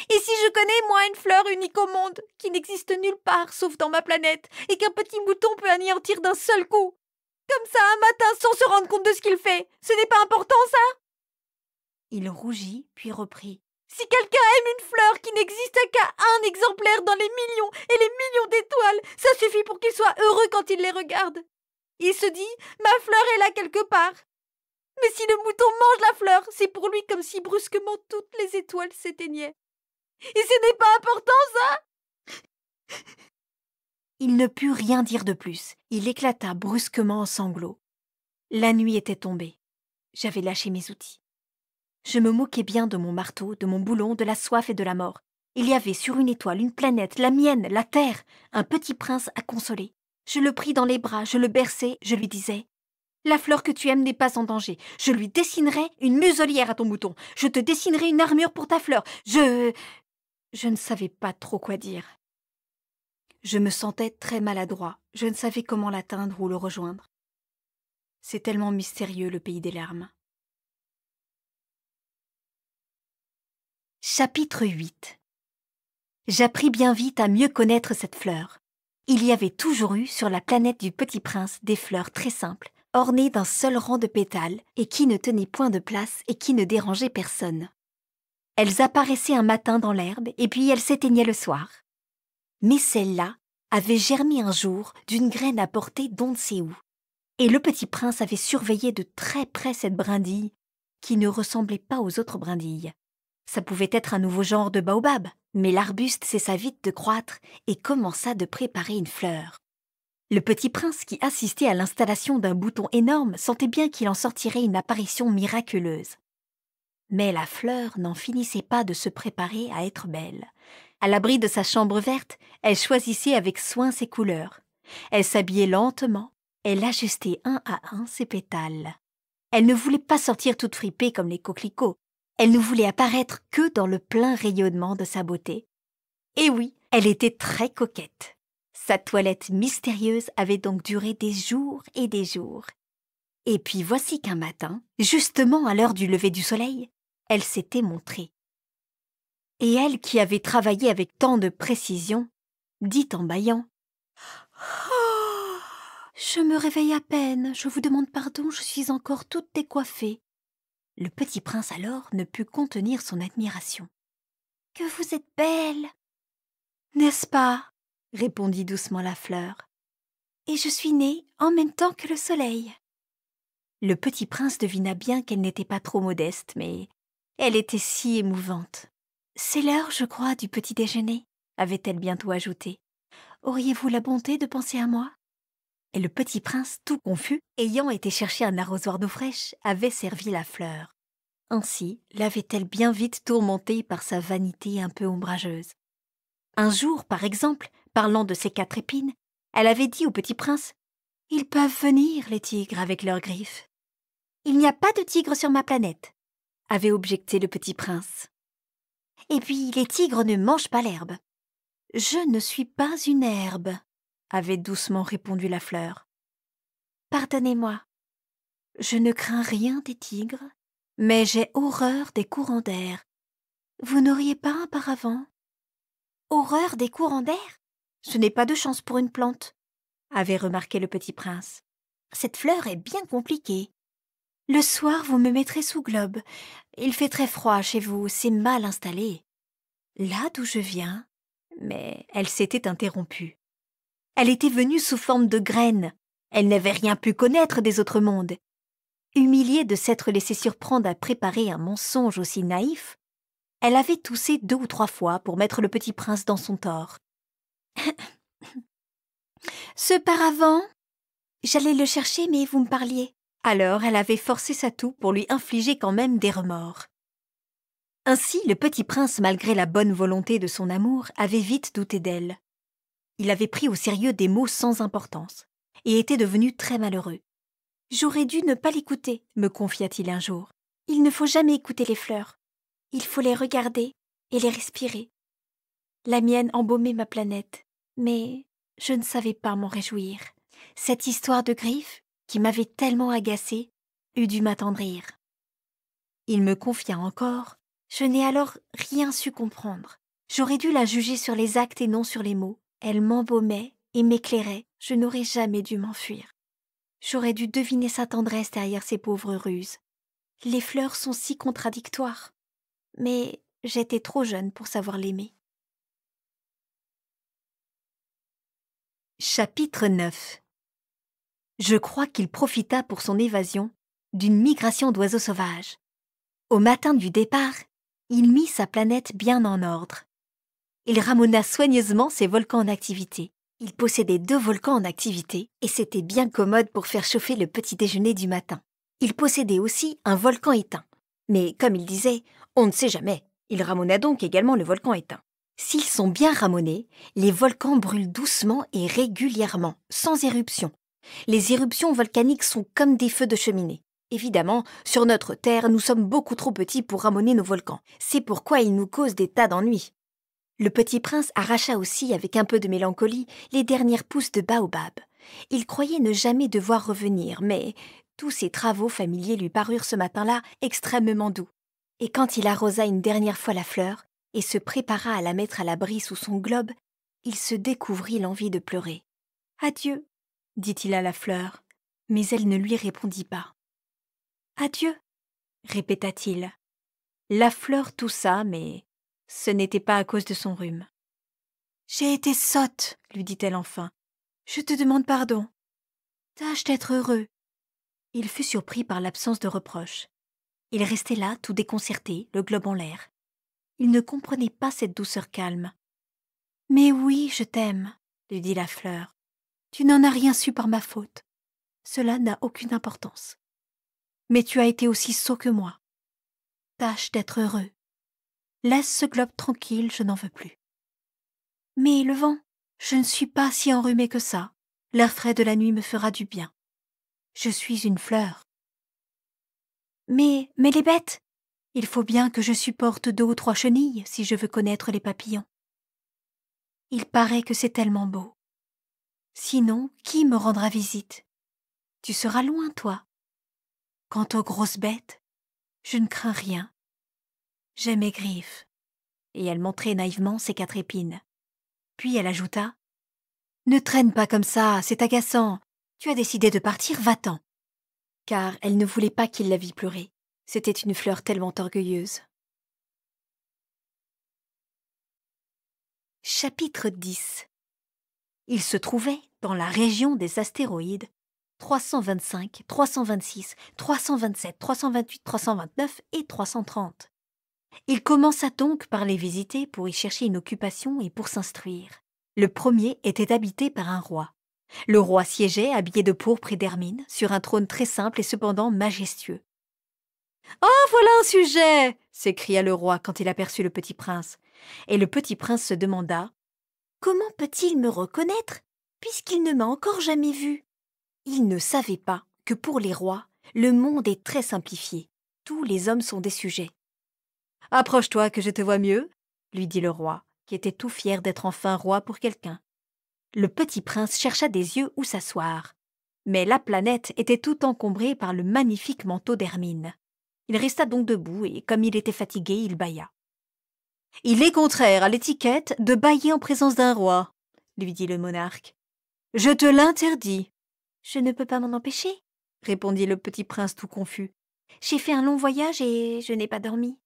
Et si je connais, moi, une fleur unique au monde, qui n'existe nulle part sauf dans ma planète, et qu'un petit mouton peut anéantir d'un seul coup, comme ça un matin sans se rendre compte de ce qu'il fait, ce n'est pas important, ça? Il rougit, puis reprit. Si quelqu'un aime une fleur qui n'existe qu'à un exemplaire dans les millions et les millions d'étoiles, ça suffit pour qu'il soit heureux quand il les regarde. Il se dit, ma fleur est là quelque part. Mais si le mouton mange la fleur, c'est pour lui comme si brusquement toutes les étoiles s'éteignaient. Et ce n'est pas important, ça? Il ne put rien dire de plus. Il éclata brusquement en sanglots. La nuit était tombée. J'avais lâché mes outils. Je me moquais bien de mon marteau, de mon boulon, de la soif et de la mort. Il y avait sur une étoile, une planète, la mienne, la terre, un petit prince à consoler. Je le pris dans les bras, je le berçai, je lui disais « La fleur que tu aimes n'est pas en danger. Je lui dessinerai une muselière à ton mouton. Je te dessinerai une armure pour ta fleur. Je ne savais pas trop quoi dire. Je me sentais très maladroit. Je ne savais comment l'atteindre ou le rejoindre. C'est tellement mystérieux, le pays des larmes. Chapitre 8. J'appris bien vite à mieux connaître cette fleur. Il y avait toujours eu sur la planète du Petit Prince des fleurs très simples, ornées d'un seul rang de pétales et qui ne tenaient point de place et qui ne dérangeaient personne. Elles apparaissaient un matin dans l'herbe et puis elles s'éteignaient le soir. Mais celle-là avait germé un jour d'une graine apportée d'on ne sait où. Et le Petit Prince avait surveillé de très près cette brindille qui ne ressemblait pas aux autres brindilles. Ça pouvait être un nouveau genre de baobab, mais l'arbuste cessa vite de croître et commença de préparer une fleur. Le Petit Prince, qui assistait à l'installation d'un bouton énorme, sentait bien qu'il en sortirait une apparition miraculeuse. Mais la fleur n'en finissait pas de se préparer à être belle. À l'abri de sa chambre verte, elle choisissait avec soin ses couleurs. Elle s'habillait lentement, elle ajustait un à un ses pétales. Elle ne voulait pas sortir toute fripée comme les coquelicots. Elle ne voulait apparaître que dans le plein rayonnement de sa beauté. Et oui, elle était très coquette. Sa toilette mystérieuse avait donc duré des jours et des jours. Et puis voici qu'un matin, justement à l'heure du lever du soleil, elle s'était montrée. Et elle, qui avait travaillé avec tant de précision, dit en bâillant « Oh, je me réveille à peine, je vous demande pardon, je suis encore toute décoiffée. » Le Petit Prince alors ne put contenir son admiration. « Que vous êtes belle !»« N'est-ce pas ?» répondit doucement la fleur. « Et je suis née en même temps que le soleil. » Le Petit Prince devina bien qu'elle n'était pas trop modeste, mais elle était si émouvante. « C'est l'heure, je crois, du petit déjeuner, » avait-elle bientôt ajouté. « Auriez-vous la bonté de penser à moi ?» Et le Petit Prince, tout confus, ayant été chercher un arrosoir d'eau fraîche, avait servi la fleur. Ainsi l'avait-elle bien vite tourmentée par sa vanité un peu ombrageuse. Un jour, par exemple, parlant de ses 4 épines, elle avait dit au Petit Prince « Ils peuvent venir, les tigres, avec leurs griffes. »« Il n'y a pas de tigres sur ma planète, » avait objecté le Petit Prince. « Et puis, les tigres ne mangent pas l'herbe. »« Je ne suis pas une herbe, » avait doucement répondu la fleur. « Pardonnez-moi, je ne crains rien des tigres, mais j'ai horreur des courants d'air. Vous n'auriez pas un paravent ? » « Horreur des courants d'air ? Ce n'est pas de chance pour une plante, » avait remarqué le Petit Prince. « Cette fleur est bien compliquée. Le soir, vous me mettrez sous globe. Il fait très froid chez vous, c'est mal installé. Là d'où je viens... » Mais elle s'était interrompue. Elle était venue sous forme de graine. Elle n'avait rien pu connaître des autres mondes. Humiliée de s'être laissée surprendre à préparer un mensonge aussi naïf, elle avait toussé 2 ou 3 fois pour mettre le Petit Prince dans son tort. « Ce paravent, j'allais le chercher, mais vous me parliez. » Alors elle avait forcé sa toux pour lui infliger quand même des remords. Ainsi, le Petit Prince, malgré la bonne volonté de son amour, avait vite douté d'elle. Il avait pris au sérieux des mots sans importance et était devenu très malheureux. « J'aurais dû ne pas l'écouter, » me confia-t-il un jour. Il ne faut jamais écouter les fleurs. Il faut les regarder et les respirer. La mienne embaumait ma planète, mais je ne savais pas m'en réjouir. Cette histoire de griffes, qui m'avait tellement agacée, eût dû m'attendrir. Il me confia encore. Je n'ai alors rien su comprendre. J'aurais dû la juger sur les actes et non sur les mots. Elle m'embaumait et m'éclairait. Je n'aurais jamais dû m'enfuir. J'aurais dû deviner sa tendresse derrière ses pauvres ruses. Les fleurs sont si contradictoires. Mais j'étais trop jeune pour savoir l'aimer. Chapitre 9. Je crois qu'il profita pour son évasion d'une migration d'oiseaux sauvages. Au matin du départ, il mit sa planète bien en ordre. Il ramena soigneusement ses volcans en activité. Il possédait 2 volcans en activité et c'était bien commode pour faire chauffer le petit déjeuner du matin. Il possédait aussi un volcan éteint. Mais comme il disait, on ne sait jamais. Il ramena donc également le volcan éteint. S'ils sont bien ramonés, les volcans brûlent doucement et régulièrement, sans éruption. Les éruptions volcaniques sont comme des feux de cheminée. Évidemment, sur notre Terre, nous sommes beaucoup trop petits pour ramoner nos volcans. C'est pourquoi ils nous causent des tas d'ennuis. Le petit prince arracha aussi, avec un peu de mélancolie, les dernières pousses de baobab. Il croyait ne jamais devoir revenir, mais tous ses travaux familiers lui parurent ce matin-là extrêmement doux. Et quand il arrosa une dernière fois la fleur et se prépara à la mettre à l'abri sous son globe, il se découvrit l'envie de pleurer. « Adieu », dit-il à la fleur, mais elle ne lui répondit pas. « Adieu », répéta-t-il. La fleur toussa, mais ce n'était pas à cause de son rhume. « J'ai été sotte, lui dit-elle enfin. Je te demande pardon. Tâche d'être heureux. » Il fut surpris par l'absence de reproche. Il restait là, tout déconcerté, le globe en l'air. Il ne comprenait pas cette douceur calme. « Mais oui, je t'aime, » lui dit la fleur. « Tu n'en as rien su par ma faute. Cela n'a aucune importance. Mais tu as été aussi sot que moi. Tâche d'être heureux. Laisse ce globe tranquille, je n'en veux plus. » « Mais le vent, je ne suis pas si enrhumée que ça. L'air frais de la nuit me fera du bien. Je suis une fleur. »« Mais les bêtes, il faut bien que je supporte 2 ou 3 chenilles si je veux connaître les papillons. Il paraît que c'est tellement beau. Sinon, qui me rendra visite? Tu seras loin, toi. Quant aux grosses bêtes, je ne crains rien. J'ai mes griffes. » Et elle montrait naïvement ses 4 épines. Puis elle ajouta : « Ne traîne pas comme ça, c'est agaçant. Tu as décidé de partir, va-t'en. » Car elle ne voulait pas qu'il la vît pleurer. C'était une fleur tellement orgueilleuse. Chapitre 10. Il se trouvait dans la région des astéroïdes 325, 326, 327, 328, 329 et 330. Il commença donc par les visiter pour y chercher une occupation et pour s'instruire. Le premier était habité par un roi. Le roi siégeait, habillé de pourpre et d'hermine, sur un trône très simple et cependant majestueux. « Oh, voilà un sujet !» s'écria le roi quand il aperçut le petit prince. Et le petit prince se demanda : « Comment peut-il me reconnaître, puisqu'il ne m'a encore jamais vu ?» Il ne savait pas que pour les rois, le monde est très simplifié. Tous les hommes sont des sujets. « Approche-toi que je te vois mieux, » lui dit le roi, qui était tout fier d'être enfin roi pour quelqu'un. Le petit prince chercha des yeux où s'asseoir. Mais la planète était tout encombrée par le magnifique manteau d'hermine. Il resta donc debout et, comme il était fatigué, il bâilla. « Il est contraire à l'étiquette de bâiller en présence d'un roi, » lui dit le monarque. « Je te l'interdis. »« Je ne peux pas m'en empêcher, » répondit le petit prince tout confus. « J'ai fait un long voyage et je n'ai pas dormi. »«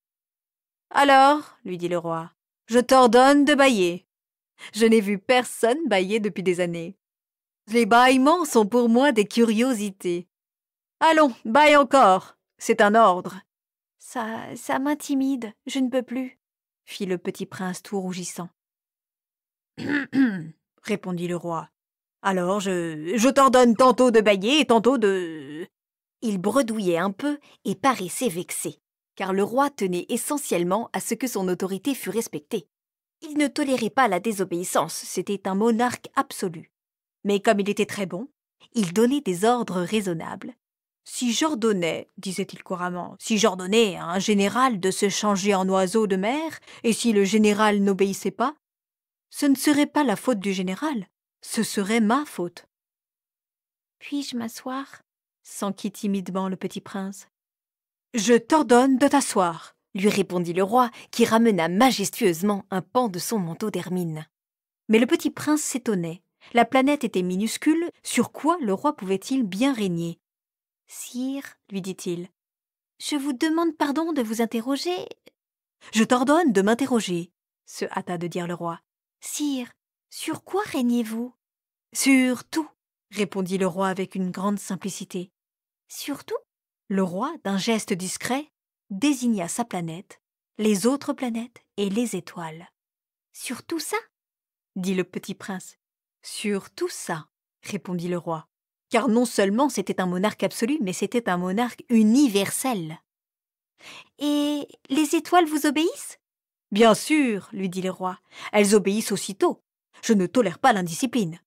Alors, » lui dit le roi, « je t'ordonne de bâiller. Je n'ai vu personne bâiller depuis des années. Les bâillements sont pour moi des curiosités. Allons, bâille encore, c'est un ordre. »« Ça m'intimide, je ne peux plus, » fit le petit prince tout rougissant. « répondit le roi. « Alors je t'ordonne tantôt de bâiller et tantôt de... » Il bredouillait un peu et paraissait vexé, car le roi tenait essentiellement à ce que son autorité fût respectée. Il ne tolérait pas la désobéissance, c'était un monarque absolu. Mais comme il était très bon, il donnait des ordres raisonnables. Si j'ordonnais, disait-il couramment, si j'ordonnais à un général de se changer en oiseau de mer, et si le général n'obéissait pas, ce ne serait pas la faute du général, ce serait ma faute. Puis-je m'asseoir s'enquit timidement le petit prince. Je t'ordonne de t'asseoir, lui répondit le roi, qui ramena majestueusement un pan de son manteau d'hermine. Mais le petit prince s'étonnait. La planète était minuscule, sur quoi le roi pouvait-il bien régner? Sire, lui dit-il, je vous demande pardon de vous interroger. Je t'ordonne de m'interroger, se hâta de dire le roi. Sire, sur quoi régnez-vous? Sur tout, répondit le roi avec une grande simplicité. Sur tout? Le roi, d'un geste discret, désigna sa planète, les autres planètes et les étoiles. Sur tout ça? Dit le petit prince. Sur tout ça, répondit le roi, car non seulement c'était un monarque absolu, mais c'était un monarque universel. Et les étoiles vous obéissent? Bien sûr, lui dit le roi, elles obéissent aussitôt. Je ne tolère pas l'indiscipline.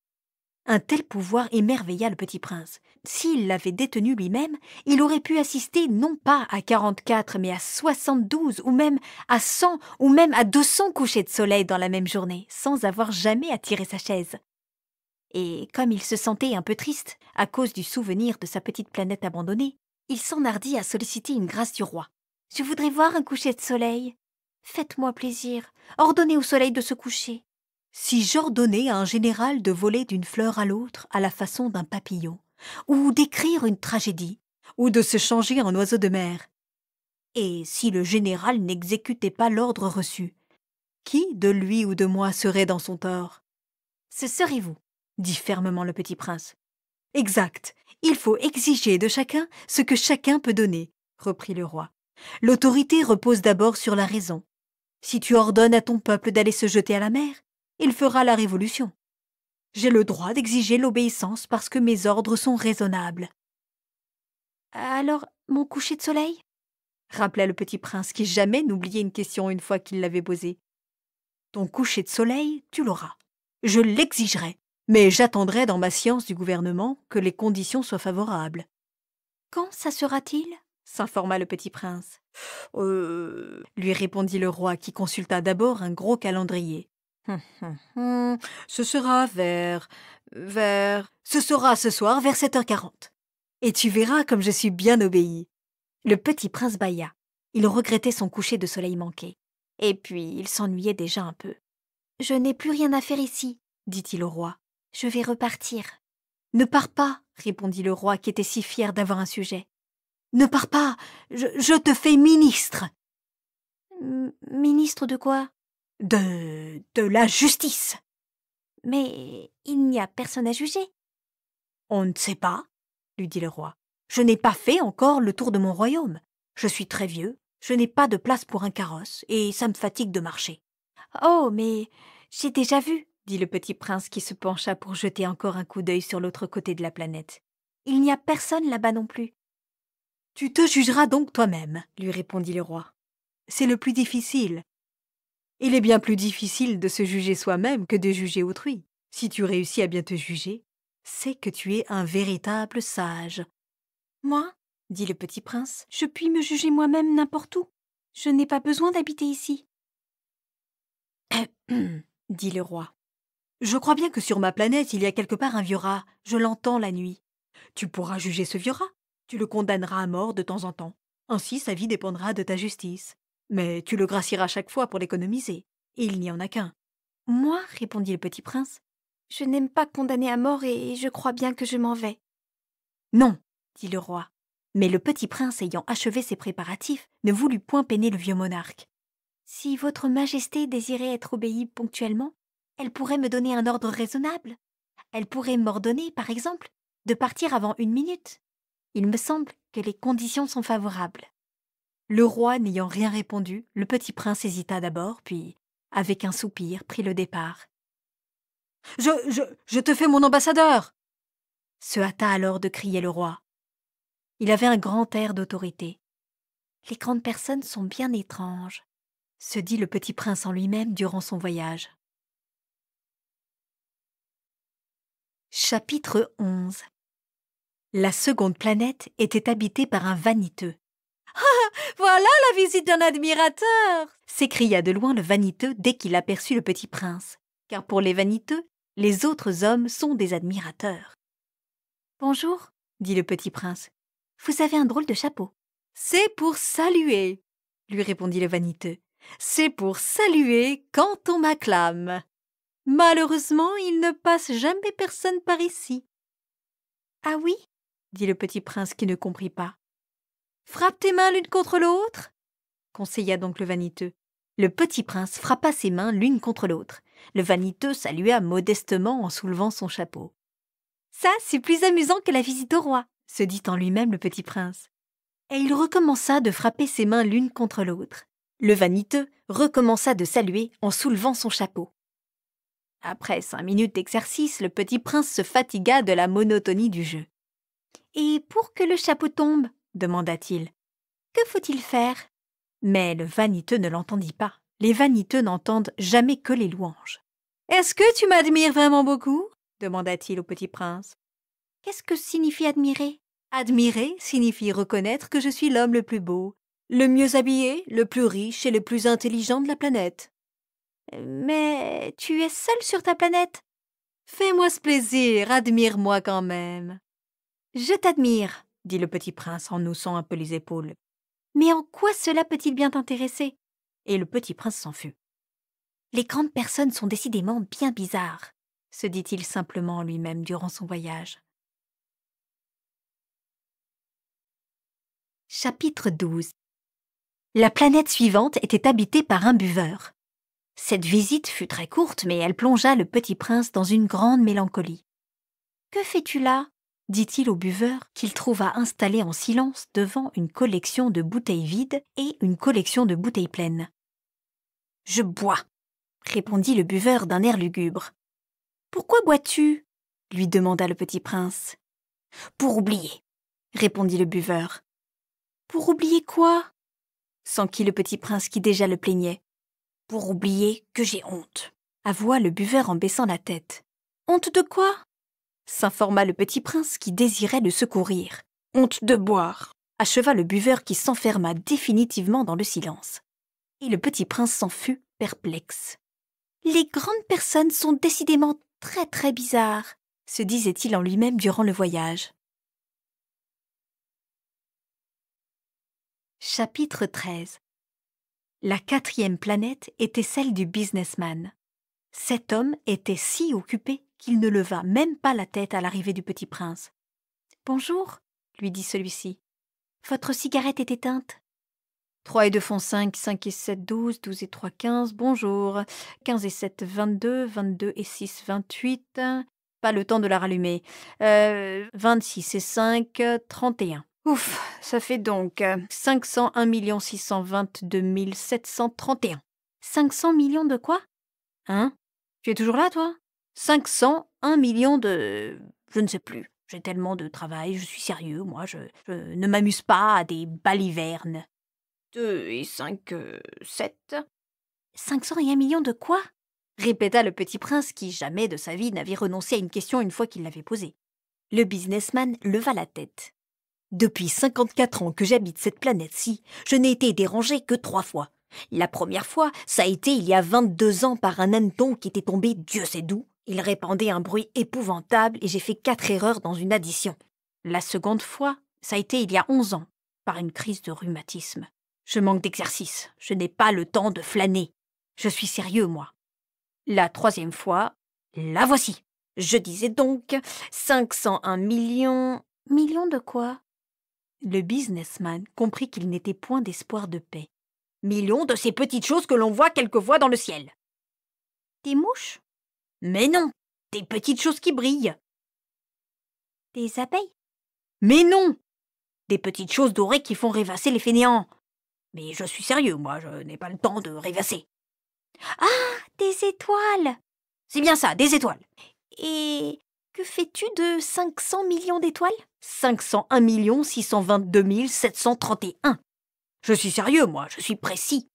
Un tel pouvoir émerveilla le petit prince. S'il l'avait détenu lui-même, il aurait pu assister non pas à 44, mais à 72, ou même à 100, ou même à 200 couchers de soleil dans la même journée, sans avoir jamais à tirer sa chaise. Et comme il se sentait un peu triste, à cause du souvenir de sa petite planète abandonnée, il s'enhardit à solliciter une grâce du roi. « Je voudrais voir un coucher de soleil. Faites-moi plaisir, ordonnez au soleil de se coucher. » Si j'ordonnais à un général de voler d'une fleur à l'autre à la façon d'un papillon, ou d'écrire une tragédie, ou de se changer en oiseau de mer, et si le général n'exécutait pas l'ordre reçu, qui de lui ou de moi serait dans son tort? Ce serez vous, dit fermement le petit prince. Exact, il faut exiger de chacun ce que chacun peut donner, reprit le roi. L'autorité repose d'abord sur la raison. Si tu ordonnes à ton peuple d'aller se jeter à la mer, il fera la révolution. J'ai le droit d'exiger l'obéissance parce que mes ordres sont raisonnables. Alors, mon coucher de soleil? Rappela le petit prince qui jamais n'oubliait une question une fois qu'il l'avait posée. Ton coucher de soleil, tu l'auras. Je l'exigerai, mais j'attendrai dans ma science du gouvernement que les conditions soient favorables. Quand ça sera-t-il? S'informa le petit prince. Lui répondit le roi qui consulta d'abord un gros calendrier. Ce sera Ce sera ce soir vers 7h40. Et tu verras comme je suis bien obéi. Le petit prince bâilla. Il regrettait son coucher de soleil manqué. Et puis il s'ennuyait déjà un peu. Je n'ai plus rien à faire ici, dit-il au roi. Je vais repartir. Ne pars pas, répondit le roi qui était si fier d'avoir un sujet. Ne pars pas, je te fais ministre. Ministre de quoi? De la justice. Mais il n'y a personne à juger. On ne sait pas, lui dit le roi. Je n'ai pas fait encore le tour de mon royaume. Je suis très vieux, je n'ai pas de place pour un carrosse, et ça me fatigue de marcher. Oh, mais j'ai déjà vu, dit le petit prince qui se pencha pour jeter encore un coup d'œil sur l'autre côté de la planète. Il n'y a personne là-bas non plus. Tu te jugeras donc toi-même, lui répondit le roi. C'est le plus difficile. Il est bien plus difficile de se juger soi-même que de juger autrui. Si tu réussis à bien te juger, c'est que tu es un véritable sage. Moi, dit le petit prince, je puis me juger moi-même n'importe où. Je n'ai pas besoin d'habiter ici. Dit le roi. Je crois bien que sur ma planète il y a quelque part un vieux rat. Je l'entends la nuit. Tu pourras juger ce vieux rat. Tu le condamneras à mort de temps en temps. Ainsi sa vie dépendra de ta justice. Mais tu le gracieras chaque fois pour l'économiser. Et il n'y en a qu'un. Moi, répondit le petit prince, je n'aime pas condamner à mort et je crois bien que je m'en vais. Non, dit le roi. Mais le petit prince, ayant achevé ses préparatifs, ne voulut point peiner le vieux monarque. Si votre majesté désirait être obéie ponctuellement, elle pourrait me donner un ordre raisonnable. Elle pourrait m'ordonner, par exemple, de partir avant 1 minute. Il me semble que les conditions sont favorables. Le roi n'ayant rien répondu, le petit prince hésita d'abord, puis, avec un soupir, prit le départ. Je te fais mon ambassadeur !» se hâta alors de crier le roi. Il avait un grand air d'autorité. « Les grandes personnes sont bien étranges », se dit le petit prince en lui-même durant son voyage. Chapitre 11. La seconde planète était habitée par un vaniteux. Voilà la visite d'un admirateur s'écria de loin le vaniteux dès qu'il aperçut le petit prince, car pour les vaniteux, les autres hommes sont des admirateurs. Bonjour, dit le petit prince. Vous avez un drôle de chapeau. C'est pour saluer, lui répondit le vaniteux. C'est pour saluer quand on m'acclame. Malheureusement, il ne passe jamais personne par ici. Ah oui, dit le petit prince qui ne comprit pas. Frappe tes mains l'une contre l'autre, conseilla donc le vaniteux. Le petit prince frappa ses mains l'une contre l'autre. Le vaniteux salua modestement en soulevant son chapeau. Ça, c'est plus amusant que la visite au roi, se dit en lui-même le petit prince. Et il recommença de frapper ses mains l'une contre l'autre. Le vaniteux recommença de saluer en soulevant son chapeau. Après 5 minutes d'exercice, le petit prince se fatigua de la monotonie du jeu. « Et pour que le chapeau tombe, demanda-t-il, que faut-il faire ?» Mais le vaniteux ne l'entendit pas. Les vaniteux n'entendent jamais que les louanges. « Est-ce que tu m'admires vraiment beaucoup ?» demanda-t-il au petit prince. « Qu'est-ce que signifie admirer ?»« Admirer signifie reconnaître que je suis l'homme le plus beau, le mieux habillé, le plus riche et le plus intelligent de la planète. »« Mais tu es seul sur ta planète ?»« Fais-moi ce plaisir, admire-moi quand même. »« Je t'admire, » dit le petit prince en haussant un peu les épaules. « Mais en quoi cela peut-il bien t'intéresser ?» Et le petit prince s'en fut. « Les grandes personnes sont décidément bien bizarres, » se dit-il simplement en lui-même durant son voyage. Chapitre 12. La planète suivante était habitée par un buveur. Cette visite fut très courte, mais elle plongea le petit prince dans une grande mélancolie. « Que fais-tu là ?» dit-il au buveur qu'il trouva installé en silence devant une collection de bouteilles vides et une collection de bouteilles pleines. « Je bois, » répondit le buveur d'un air lugubre. « Pourquoi bois-tu » lui demanda le petit prince. « Pour oublier, » répondit le buveur. « Pour oublier quoi » s'enquit le petit prince qui déjà le plaignait. « Pour oublier que j'ai honte, » avoua le buveur en baissant la tête. « Honte de quoi » s'informa le petit prince qui désirait le secourir. « Honte de boire » acheva le buveur qui s'enferma définitivement dans le silence. Et le petit prince s'en fut perplexe. « Les grandes personnes sont décidément très très bizarres, » se disait-il en lui-même durant le voyage. Chapitre 13. La 4e planète était celle du businessman. Cet homme était si occupé qu'il ne leva même pas la tête à l'arrivée du petit prince. « Bonjour, » lui dit celui-ci. « Votre cigarette est éteinte. » 3 et 2 font 5, 5 et 7, 12, 12 et 3, 15, bonjour. 15 et 7, 22, 22 et 6, 28. Pas le temps de la rallumer. 26 et 5, 31. Ouf, ça fait donc 501 622 731. 500 millions de quoi? Hein? Tu es toujours là, toi? 501 millions de... Je ne sais plus. J'ai tellement de travail, je suis sérieux, moi, je ne m'amuse pas à des balivernes. 2 et 5, 7. 501 millions de quoi? Répéta le petit prince qui jamais de sa vie n'avait renoncé à une question une fois qu'il l'avait posée. Le businessman leva la tête. Depuis 54 ans que j'habite cette planète-ci, je n'ai été dérangé que 3 fois. La première fois, ça a été il y a 22 ans par un hanneton qui était tombé Dieu sait d'où. Il répandait un bruit épouvantable et j'ai fait 4 erreurs dans une addition. La seconde fois, ça a été il y a 11 ans, par une crise de rhumatisme. Je manque d'exercice, je n'ai pas le temps de flâner. Je suis sérieux, moi. La 3e fois, la voici. Je disais donc 501 millions... Millions de quoi? Le businessman comprit qu'il n'était point d'espoir de paix. Millions de ces petites choses que l'on voit quelquefois dans le ciel. Des mouches? Mais non, des petites choses qui brillent. Des abeilles? Mais non, des petites choses dorées qui font rêvasser les fainéants. Mais je suis sérieux, moi, je n'ai pas le temps de rêvasser. Ah, des étoiles! C'est bien ça, des étoiles. Et que fais-tu de 500 millions d'étoiles? 501 622 731. Je suis sérieux, moi, je suis précis.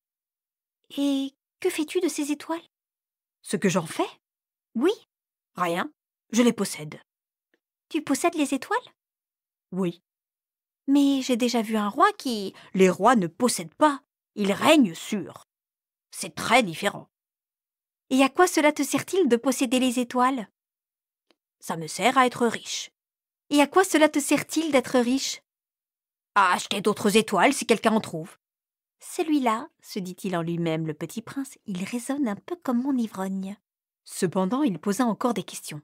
Et que fais-tu de ces étoiles? Ce que j'en fais? Oui. Rien, je les possède. Tu possèdes les étoiles? Oui. Mais j'ai déjà vu un roi qui… Les rois ne possèdent pas, ils règnent sur. C'est très différent. Et à quoi cela te sert-il de posséder les étoiles? Ça me sert à être riche. Et à quoi cela te sert-il d'être riche? À acheter d'autres étoiles si quelqu'un en trouve. Celui-là, se dit-il en lui-même, le petit prince, il raisonne un peu comme mon ivrogne. Cependant, il posa encore des questions.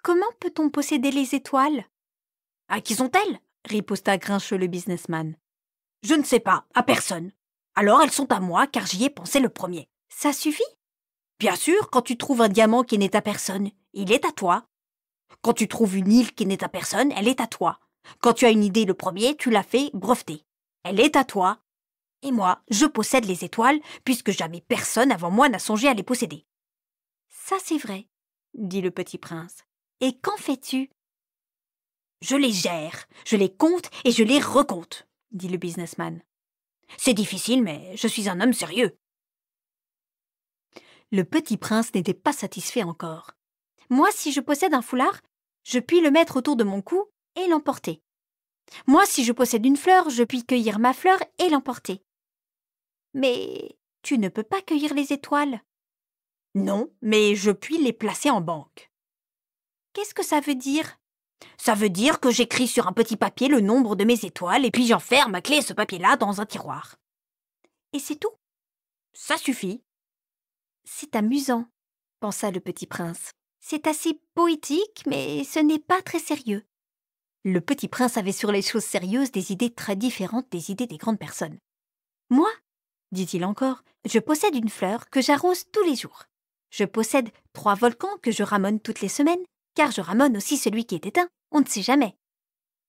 Comment peut-on posséder les étoiles? À qui sont-elles? Riposta grincheux le businessman. Je ne sais pas, à personne. Alors elles sont à moi car j'y ai pensé le premier. Ça suffit? Bien sûr, quand tu trouves un diamant qui n'est à personne, il est à toi. Quand tu trouves une île qui n'est à personne, elle est à toi. Quand tu as une idée le premier, tu l'as fait breveter. Elle est à toi. Et moi, je possède les étoiles, puisque jamais personne avant moi n'a songé à les posséder. Ça c'est vrai, dit le petit prince. Et qu'en fais-tu? Je les gère, je les compte et je les recompte, dit le businessman. C'est difficile, mais je suis un homme sérieux. Le petit prince n'était pas satisfait encore. Moi, si je possède un foulard, je puis le mettre autour de mon cou et l'emporter. Moi, si je possède une fleur, je puis cueillir ma fleur et l'emporter. Mais tu ne peux pas cueillir les étoiles. Non, mais je puis les placer en banque. Qu'est-ce que ça veut dire? Ça veut dire que j'écris sur un petit papier le nombre de mes étoiles et puis j'enferme ma clé et ce papier-là dans un tiroir. Et c'est tout? Ça suffit. C'est amusant, pensa le petit prince. C'est assez poétique, mais ce n'est pas très sérieux. Le petit prince avait sur les choses sérieuses des idées très différentes des idées des grandes personnes. Moi, dit-il encore, je possède une fleur que j'arrose tous les jours. Je possède 3 volcans que je ramone toutes les semaines, car je ramone aussi celui qui est éteint, on ne sait jamais.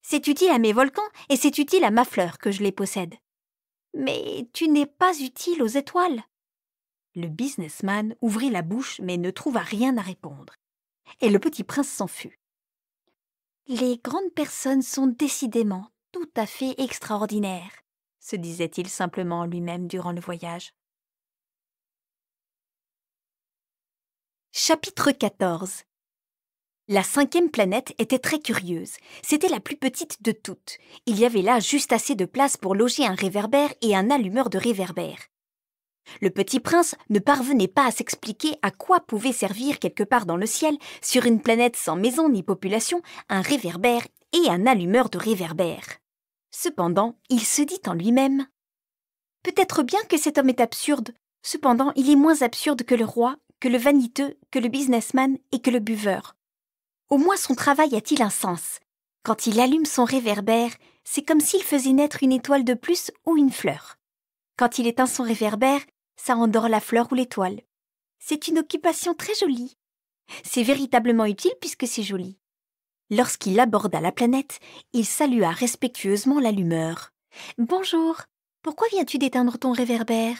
C'est utile à mes volcans et c'est utile à ma fleur que je les possède. Mais tu n'es pas utile aux étoiles. Le businessman ouvrit la bouche mais ne trouva rien à répondre. Et le petit prince s'en fut. Les grandes personnes sont décidément tout à fait extraordinaires, se disait-il simplement en lui-même durant le voyage. Chapitre 14. La 5e planète était très curieuse. C'était la plus petite de toutes. Il y avait là juste assez de place pour loger un réverbère et un allumeur de réverbère. Le petit prince ne parvenait pas à s'expliquer à quoi pouvait servir quelque part dans le ciel, sur une planète sans maison ni population, un réverbère et un allumeur de réverbère. Cependant, il se dit en lui-même « Peut-être bien que cet homme est absurde, cependant il est moins absurde que le roi, que le vaniteux, que le businessman et que le buveur. Au moins son travail a-t-il un sens. Quand il allume son réverbère, c'est comme s'il faisait naître une étoile de plus ou une fleur. Quand il éteint son réverbère, ça endort la fleur ou l'étoile. C'est une occupation très jolie. C'est véritablement utile puisque c'est joli. » Lorsqu'il aborda la planète, il salua respectueusement l'allumeur. « Bonjour, pourquoi viens-tu d'éteindre ton réverbère ?»«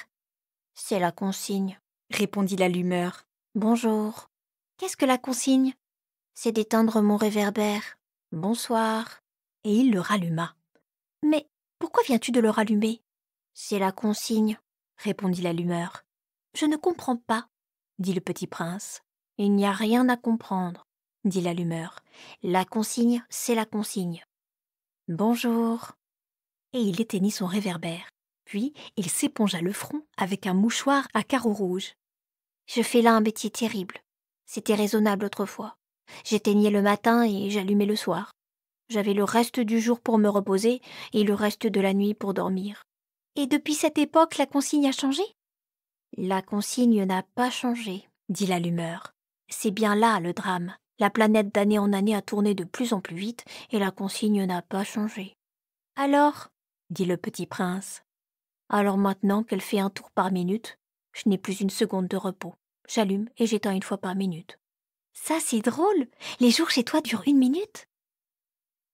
C'est la consigne, » répondit l'allumeur. « Bonjour. Qu'est-ce que la consigne ?»« C'est d'éteindre mon réverbère. Bonsoir. » Et il le ralluma. « Mais pourquoi viens-tu de le rallumer ?»« C'est la consigne, » répondit l'allumeur. « Je ne comprends pas, » dit le petit prince. « Il n'y a rien à comprendre, » dit l'allumeur. « La consigne, c'est la consigne. »« Bonjour. » Et il éteignit son réverbère. Puis il s'épongea le front avec un mouchoir à carreaux rouges. « Je fais là un métier terrible. C'était raisonnable autrefois. J'éteignais le matin et j'allumais le soir. J'avais le reste du jour pour me reposer et le reste de la nuit pour dormir. Et depuis cette époque, la consigne a changé ? » « La consigne n'a pas changé, » dit l'allumeur. « C'est bien là le drame. La planète d'année en année a tourné de plus en plus vite et la consigne n'a pas changé. »« Alors ?» dit le petit prince. « Alors maintenant qu'elle fait un tour par minute, je n'ai plus une seconde de repos. J'allume et j'éteins une fois par minute. »« Ça c'est drôle. Les jours chez toi durent 1 minute ?»«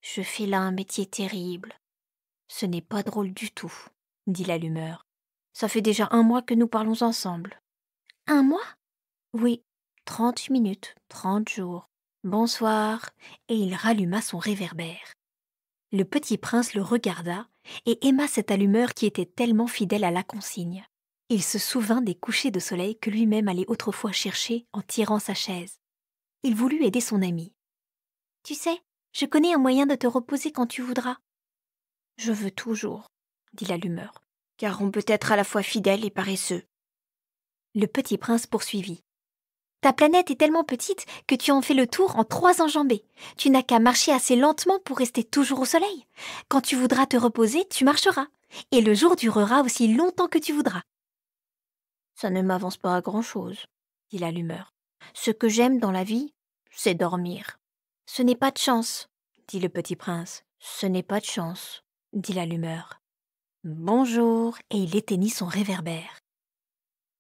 Je fais là un métier terrible. »« Ce n'est pas drôle du tout, » dit l'allumeur. « Ça fait déjà 1 mois que nous parlons ensemble. »« 1 mois ? » ?»« Oui, 30 minutes, 30 jours. Bonsoir. » Et il ralluma son réverbère. Le petit prince le regarda et aima cette allumeur qui était tellement fidèle à la consigne. Il se souvint des couchers de soleil que lui-même allait autrefois chercher en tirant sa chaise. Il voulut aider son ami. « Tu sais, Je connais un moyen de te reposer quand tu voudras. Je veux toujours, dit l'allumeur, car on peut être à la fois fidèle et paresseux. Le petit prince poursuivit. Ta planète est tellement petite que tu en fais le tour en 3 enjambées. Tu n'as qu'à marcher assez lentement pour rester toujours au soleil. Quand tu voudras te reposer, tu marcheras. Et le jour durera aussi longtemps que tu voudras. Ça ne m'avance pas à grand-chose, dit l'allumeur. Ce que j'aime dans la vie, c'est dormir. Ce n'est pas de chance, dit le petit prince. Ce n'est pas de chance, dit l'allumeur. Bonjour, et il éteignit son réverbère.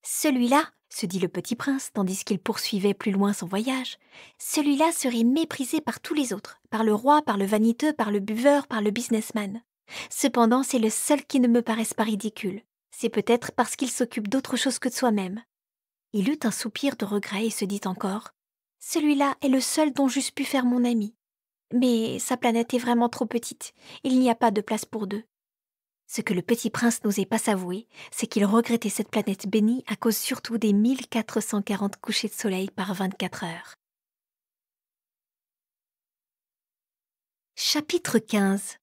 Celui-là, se dit le petit prince tandis qu'il poursuivait plus loin son voyage, celui-là serait méprisé par tous les autres, par le roi, par le vaniteux, par le buveur, par le businessman. Cependant, c'est le seul qui ne me paraisse pas ridicule. C'est peut-être parce qu'il s'occupe d'autre chose que de soi-même. Il eut un soupir de regret et se dit encore « Celui-là est le seul dont j'eusse pu faire mon ami. Mais sa planète est vraiment trop petite, il n'y a pas de place pour deux. » Ce que le petit prince n'osait pas s'avouer, c'est qu'il regrettait cette planète bénie à cause surtout des 1440 couchers de soleil par 24 heures. Chapitre 15.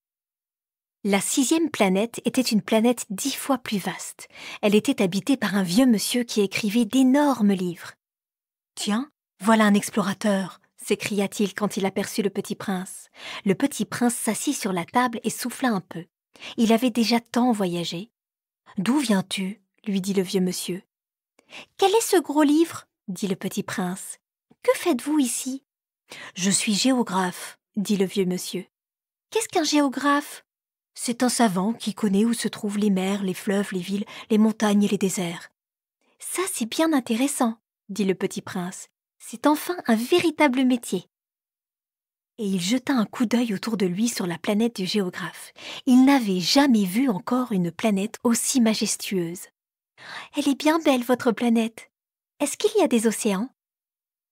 La 6e planète était une planète 10 fois plus vaste. Elle était habitée par un vieux monsieur qui écrivait d'énormes livres. « Tiens, voilà un explorateur !» s'écria-t-il quand il aperçut le petit prince. Le petit prince s'assit sur la table et souffla un peu. Il avait déjà tant voyagé. « D'où viens-tu » lui dit le vieux monsieur. « Quel est ce gros livre » dit le petit prince. « Que faites-vous ici ?»« Je suis géographe » dit le vieux monsieur. « Qu'est-ce qu'un géographe ?» « C'est un savant qui connaît où se trouvent les mers, les fleuves, les villes, les montagnes et les déserts. »« Ça, c'est bien intéressant » dit le petit prince. « C'est enfin un véritable métier. » Et il jeta un coup d'œil autour de lui sur la planète du géographe. Il n'avait jamais vu encore une planète aussi majestueuse. « Elle est bien belle, votre planète. Est-ce qu'il y a des océans ?»«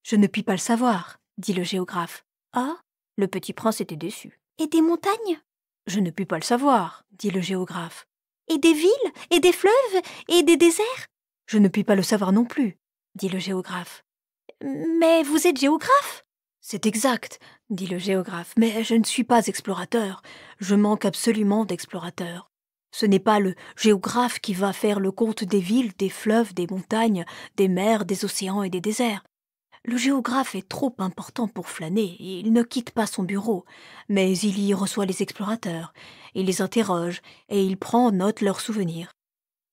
Je ne puis pas le savoir, » dit le géographe. « Ah ?» Le petit prince était déçu. « Et des montagnes ?»« Je ne puis pas le savoir, » dit le géographe. « Et des villes, et des fleuves, et des déserts ?»« Je ne puis pas le savoir non plus, » dit le géographe. « Mais vous êtes géographe ?» « C'est exact, » dit le géographe, « mais je ne suis pas explorateur. Je manque absolument d'explorateurs. Ce n'est pas le géographe qui va faire le compte des villes, des fleuves, des montagnes, des mers, des océans et des déserts. Le géographe est trop important pour flâner, il ne quitte pas son bureau, mais il y reçoit les explorateurs, il les interroge et il prend note leurs souvenirs.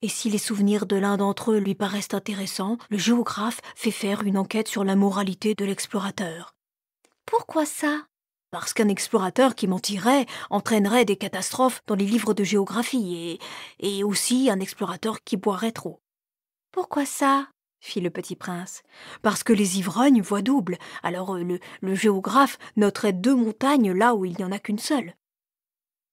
Et si les souvenirs de l'un d'entre eux lui paraissent intéressants, le géographe fait faire une enquête sur la moralité de l'explorateur. Pourquoi ça ? Parce qu'un explorateur qui mentirait entraînerait des catastrophes dans les livres de géographie et aussi un explorateur qui boirait trop. Pourquoi ça ? Fit le petit prince. Parce que les ivrognes voient double, alors le géographe noterait 2 montagnes là où il n'y en a qu'une seule.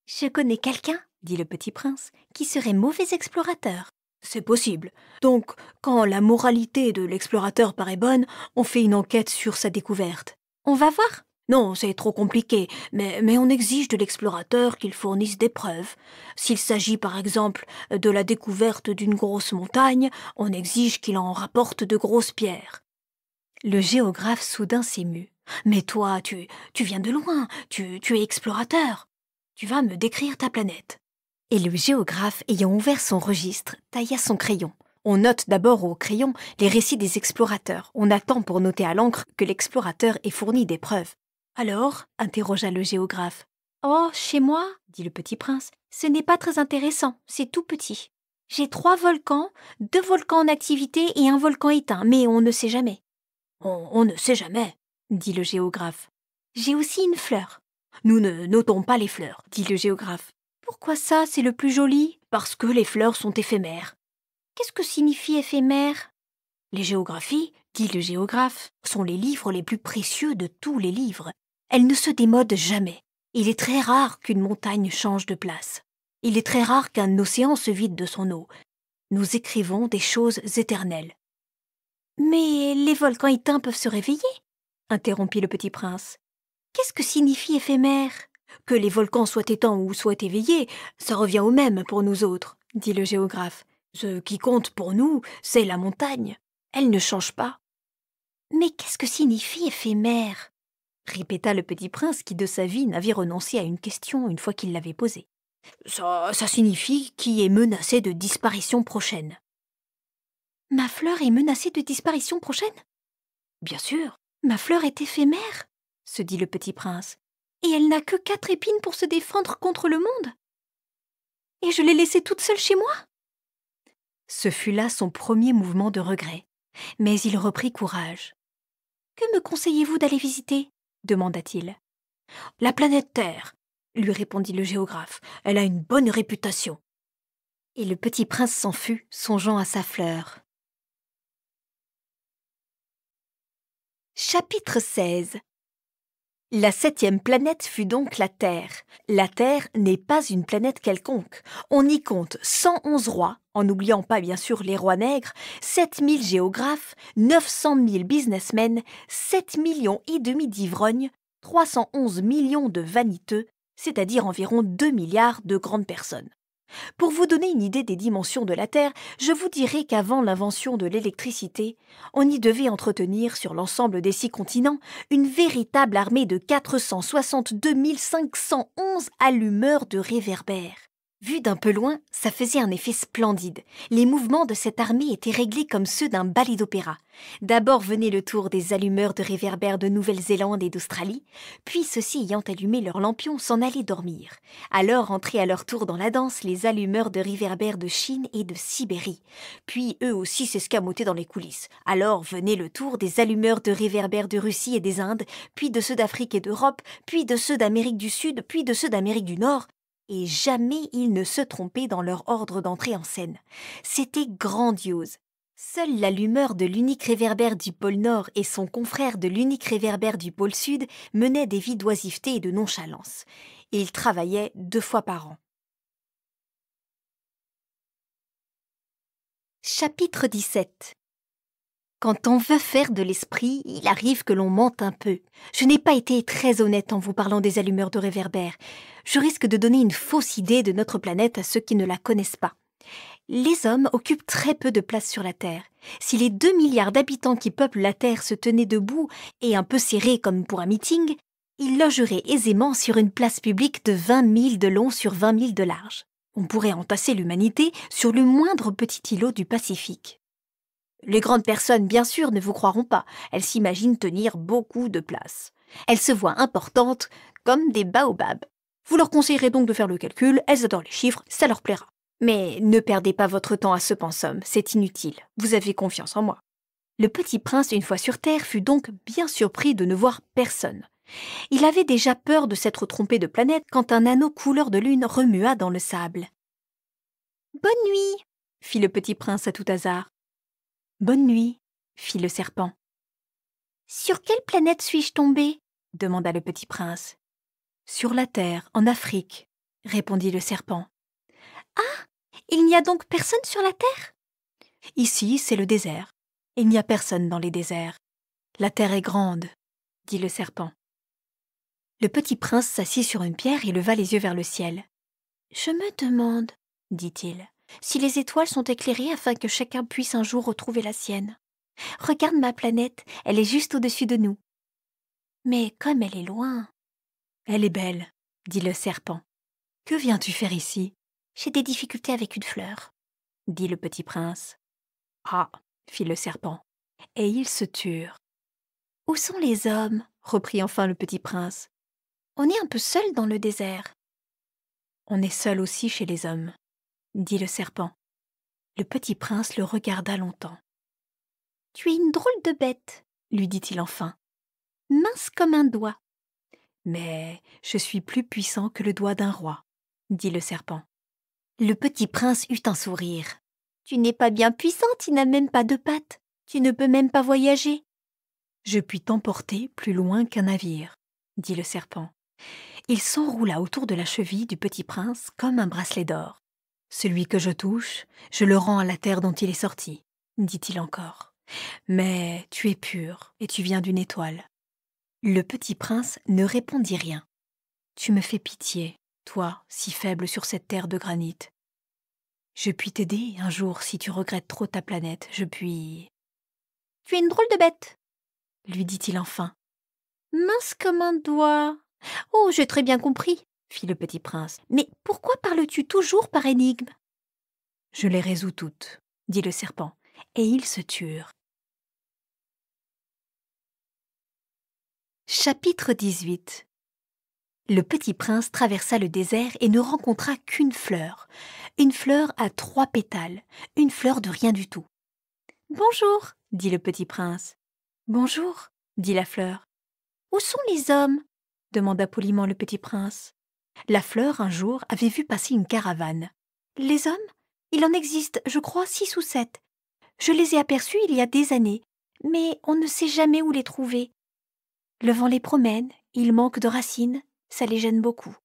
Je connais quelqu'un, dit le petit prince, qui serait mauvais explorateur. C'est possible. Donc, quand la moralité de l'explorateur paraît bonne, on fait une enquête sur sa découverte. On va voir. Non, c'est trop compliqué, mais on exige de l'explorateur qu'il fournisse des preuves. S'il s'agit par exemple de la découverte d'une grosse montagne, on exige qu'il en rapporte de grosses pierres. Le géographe soudain s'émut. « Mais toi, tu viens de loin, tu es explorateur. Tu vas me décrire ta planète. » Et le géographe, ayant ouvert son registre, tailla son crayon. On note d'abord au crayon les récits des explorateurs. On attend pour noter à l'encre que l'explorateur ait fourni des preuves. « Alors » interrogea le géographe. « Oh, chez moi, » dit le petit prince, « ce n'est pas très intéressant, c'est tout petit. J'ai 3 volcans, 2 volcans en activité et un volcan éteint, mais on ne sait jamais. »« On ne sait jamais, » dit le géographe. « J'ai aussi une fleur. »« Nous ne notons pas les fleurs, » dit le géographe. « Pourquoi ça, c'est le plus joli ? » ?»« Parce que les fleurs sont éphémères. »« Qu'est-ce que signifie éphémère ? » ?»« Les géographies, » dit le géographe, « sont les livres les plus précieux de tous les livres. Elles ne se démodent jamais. Il est très rare qu'une montagne change de place. Il est très rare qu'un océan se vide de son eau. Nous écrivons des choses éternelles. »« Mais les volcans éteints peuvent se réveiller, » interrompit le petit prince. « Qu'est-ce que signifie éphémère ? » ?»« Que les volcans soient éteints ou soient éveillés, ça revient au même pour nous autres, » dit le géographe. « Ce qui compte pour nous, c'est la montagne. Elle ne change pas. »« Mais qu'est-ce que signifie éphémère ? » répéta le petit prince qui de sa vie n'avait renoncé à une question une fois qu'il l'avait posée. Ça signifie qui est menacé de disparition prochaine. Ma fleur est menacée de disparition prochaine? Bien sûr. Ma fleur est éphémère, se dit le petit prince, et elle n'a que 4 épines pour se défendre contre le monde. Et je l'ai laissée toute seule chez moi? Ce fut là son premier mouvement de regret, mais il reprit courage. Que me conseillez-vous d'aller visiter? Demanda-t-il. La planète Terre, lui répondit le géographe. Elle a une bonne réputation. Et le petit prince s'en fut, songeant à sa fleur. Chapitre 16. La 7e planète fut donc la Terre. La Terre n'est pas une planète quelconque. On y compte 111 rois, en n'oubliant pas bien sûr les rois nègres, 7000 géographes, 900 000 businessmen, 7 millions et demi d'ivrognes, 311 millions de vaniteux, c'est-à-dire environ 2 milliards de grandes personnes. Pour vous donner une idée des dimensions de la Terre, je vous dirai qu'avant l'invention de l'électricité, on y devait entretenir sur l'ensemble des 6 continents une véritable armée de 462 511 allumeurs de réverbères. Vu d'un peu loin, ça faisait un effet splendide. Les mouvements de cette armée étaient réglés comme ceux d'un ballet d'opéra. D'abord venait le tour des allumeurs de réverbères de Nouvelle-Zélande et d'Australie, puis ceux-ci ayant allumé leurs lampions s'en allaient dormir. Alors entraient à leur tour dans la danse les allumeurs de réverbères de Chine et de Sibérie. Puis eux aussi s'escamotaient dans les coulisses. Alors venait le tour des allumeurs de réverbères de Russie et des Indes, puis de ceux d'Afrique et d'Europe, puis de ceux d'Amérique du Sud, puis de ceux d'Amérique du Nord. Et jamais ils ne se trompaient dans leur ordre d'entrée en scène. C'était grandiose. Seule l'allumeur de l'unique réverbère du pôle Nord et son confrère de l'unique réverbère du pôle Sud menaient des vies d'oisiveté et de nonchalance. Et ils travaillaient 2 fois par an. Chapitre 17. Quand on veut faire de l'esprit, il arrive que l'on mente un peu. Je n'ai pas été très honnête en vous parlant des allumeurs de réverbères. Je risque de donner une fausse idée de notre planète à ceux qui ne la connaissent pas. Les hommes occupent très peu de place sur la Terre. Si les 2 milliards d'habitants qui peuplent la Terre se tenaient debout et un peu serrés comme pour un meeting, ils logeraient aisément sur une place publique de 20 000 de long sur 20 000 de large. On pourrait entasser l'humanité sur le moindre petit îlot du Pacifique. Les grandes personnes, bien sûr, ne vous croiront pas. Elles s'imaginent tenir beaucoup de place. Elles se voient importantes comme des baobabs. Vous leur conseillerez donc de faire le calcul, elles adorent les chiffres, ça leur plaira. Mais ne perdez pas votre temps à ce pensum, c'est inutile. Vous avez confiance en moi. Le petit prince, une fois sur Terre, fut donc bien surpris de ne voir personne. Il avait déjà peur de s'être trompé de planète quand un anneau couleur de lune remua dans le sable. « Bonne nuit !» fit le petit prince à tout hasard. « Bonne nuit !» fit le serpent. « Sur quelle planète suis-je tombé ?» demanda le petit prince. « Sur la Terre, en Afrique, » répondit le serpent. « Ah, il n'y a donc personne sur la Terre ?»« Ici, c'est le désert. Il n'y a personne dans les déserts. La Terre est grande, » dit le serpent. Le petit prince s'assit sur une pierre et leva les yeux vers le ciel. « Je me demande, » dit-il, « si les étoiles sont éclairées afin que chacun puisse un jour retrouver la sienne. Regarde ma planète, elle est juste au-dessus de nous. Mais comme elle est loin... »« Elle est belle, » dit le serpent. « Que viens-tu faire ici ?»« J'ai des difficultés avec une fleur, » dit le petit prince. « Ah, » fit le serpent, et ils se turent. « Où sont les hommes ?» reprit enfin le petit prince. « On est un peu seul dans le désert. »« On est seul aussi chez les hommes, » dit le serpent. Le petit prince le regarda longtemps. « Tu es une drôle de bête, » lui dit-il enfin. « Mince comme un doigt. »« Mais je suis plus puissant que le doigt d'un roi, » dit le serpent. Le petit prince eut un sourire. « Tu n'es pas bien puissant, tu n'as même pas de pattes. Tu ne peux même pas voyager. »« Je puis t'emporter plus loin qu'un navire, » dit le serpent. Il s'enroula autour de la cheville du petit prince comme un bracelet d'or. « Celui que je touche, je le rends à la terre dont il est sorti, » dit-il encore. « Mais tu es pur et tu viens d'une étoile. » Le petit prince ne répondit rien. « Tu me fais pitié, toi, si faible sur cette terre de granit. Je puis t'aider un jour si tu regrettes trop ta planète, je puis... »« Tu es une drôle de bête, » lui dit-il enfin. Mince comme un doigt. Oh, j'ai très bien compris, fit le petit prince. Mais pourquoi parles-tu toujours par énigme? Je les résous toutes, dit le serpent, et ils se turent. Chapitre 18. Le petit prince traversa le désert et ne rencontra qu'une fleur à 3 pétales, une fleur de rien du tout. « Bonjour, dit le petit prince. « Bonjour, dit la fleur. « Où sont les hommes ?» demanda poliment le petit prince. La fleur, un jour, avait vu passer une caravane. « Les hommes? Il en existe, je crois, 6 ou 7. Je les ai aperçus il y a des années, mais on ne sait jamais où les trouver. Le vent les promène, ils manquent de racines, ça les gêne beaucoup. »«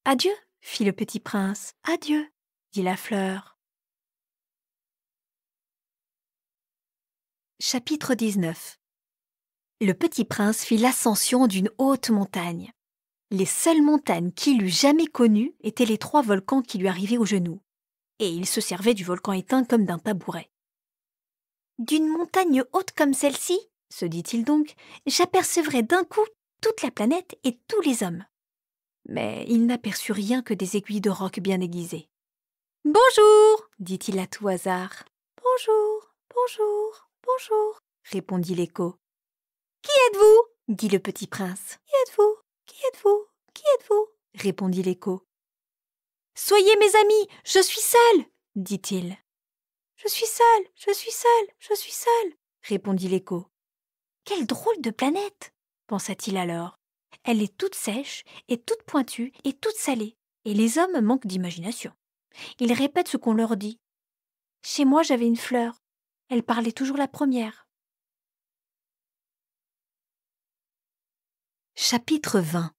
Adieu, fit le petit prince. « Adieu, dit la fleur. » Chapitre 19. Le petit prince fit l'ascension d'une haute montagne. Les seules montagnes qu'il eût jamais connues étaient les 3 volcans qui lui arrivaient aux genoux, et il se servait du volcan éteint comme d'un tabouret. « D'une montagne haute comme celle-ci, se dit-il donc, j'apercevrai d'un coup toute la planète et tous les hommes. » Mais il n'aperçut rien que des aiguilles de roc bien aiguisées. « Bonjour, dit-il à tout hasard. « Bonjour, bonjour, bonjour, répondit l'écho. « Qui êtes-vous » dit le petit prince. « Qui êtes-vous? Qui êtes-vous? Qui êtes-vous » répondit l'écho. « Soyez mes amis, je suis seul, dit-il. « Je suis seul, je suis seul, je suis seul, répondit l'écho. « Quelle drôle de planète, pensa-t-il alors. Elle est toute sèche et toute pointue et toute salée, et les hommes manquent d'imagination. Ils répètent ce qu'on leur dit. Chez moi, j'avais une fleur. Elle parlait toujours la première. » Chapitre 20.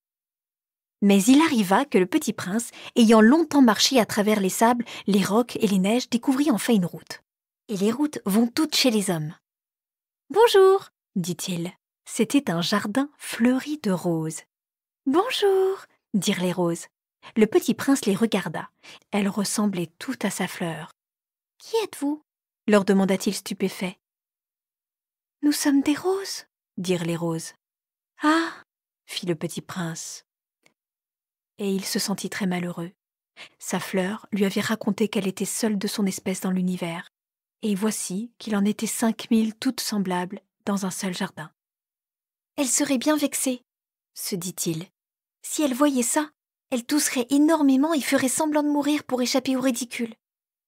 Mais il arriva que le petit prince, ayant longtemps marché à travers les sables, les rocs et les neiges, découvrit enfin une route. Et les routes vont toutes chez les hommes. « Bonjour, dit-il. C'était un jardin fleuri de roses. « Bonjour, dirent les roses. Le petit prince les regarda. Elles ressemblaient toutes à sa fleur. « Qui êtes-vous » leur demanda-t-il stupéfait. « Nous sommes des roses, dirent les roses. « Ah » fit le petit prince. Et il se sentit très malheureux. Sa fleur lui avait raconté qu'elle était seule de son espèce dans l'univers. Et voici qu'il en était 5000 toutes semblables dans un seul jardin. « Elle serait bien vexée, se dit-il. Si elle voyait ça, elle tousserait énormément et ferait semblant de mourir pour échapper au ridicule.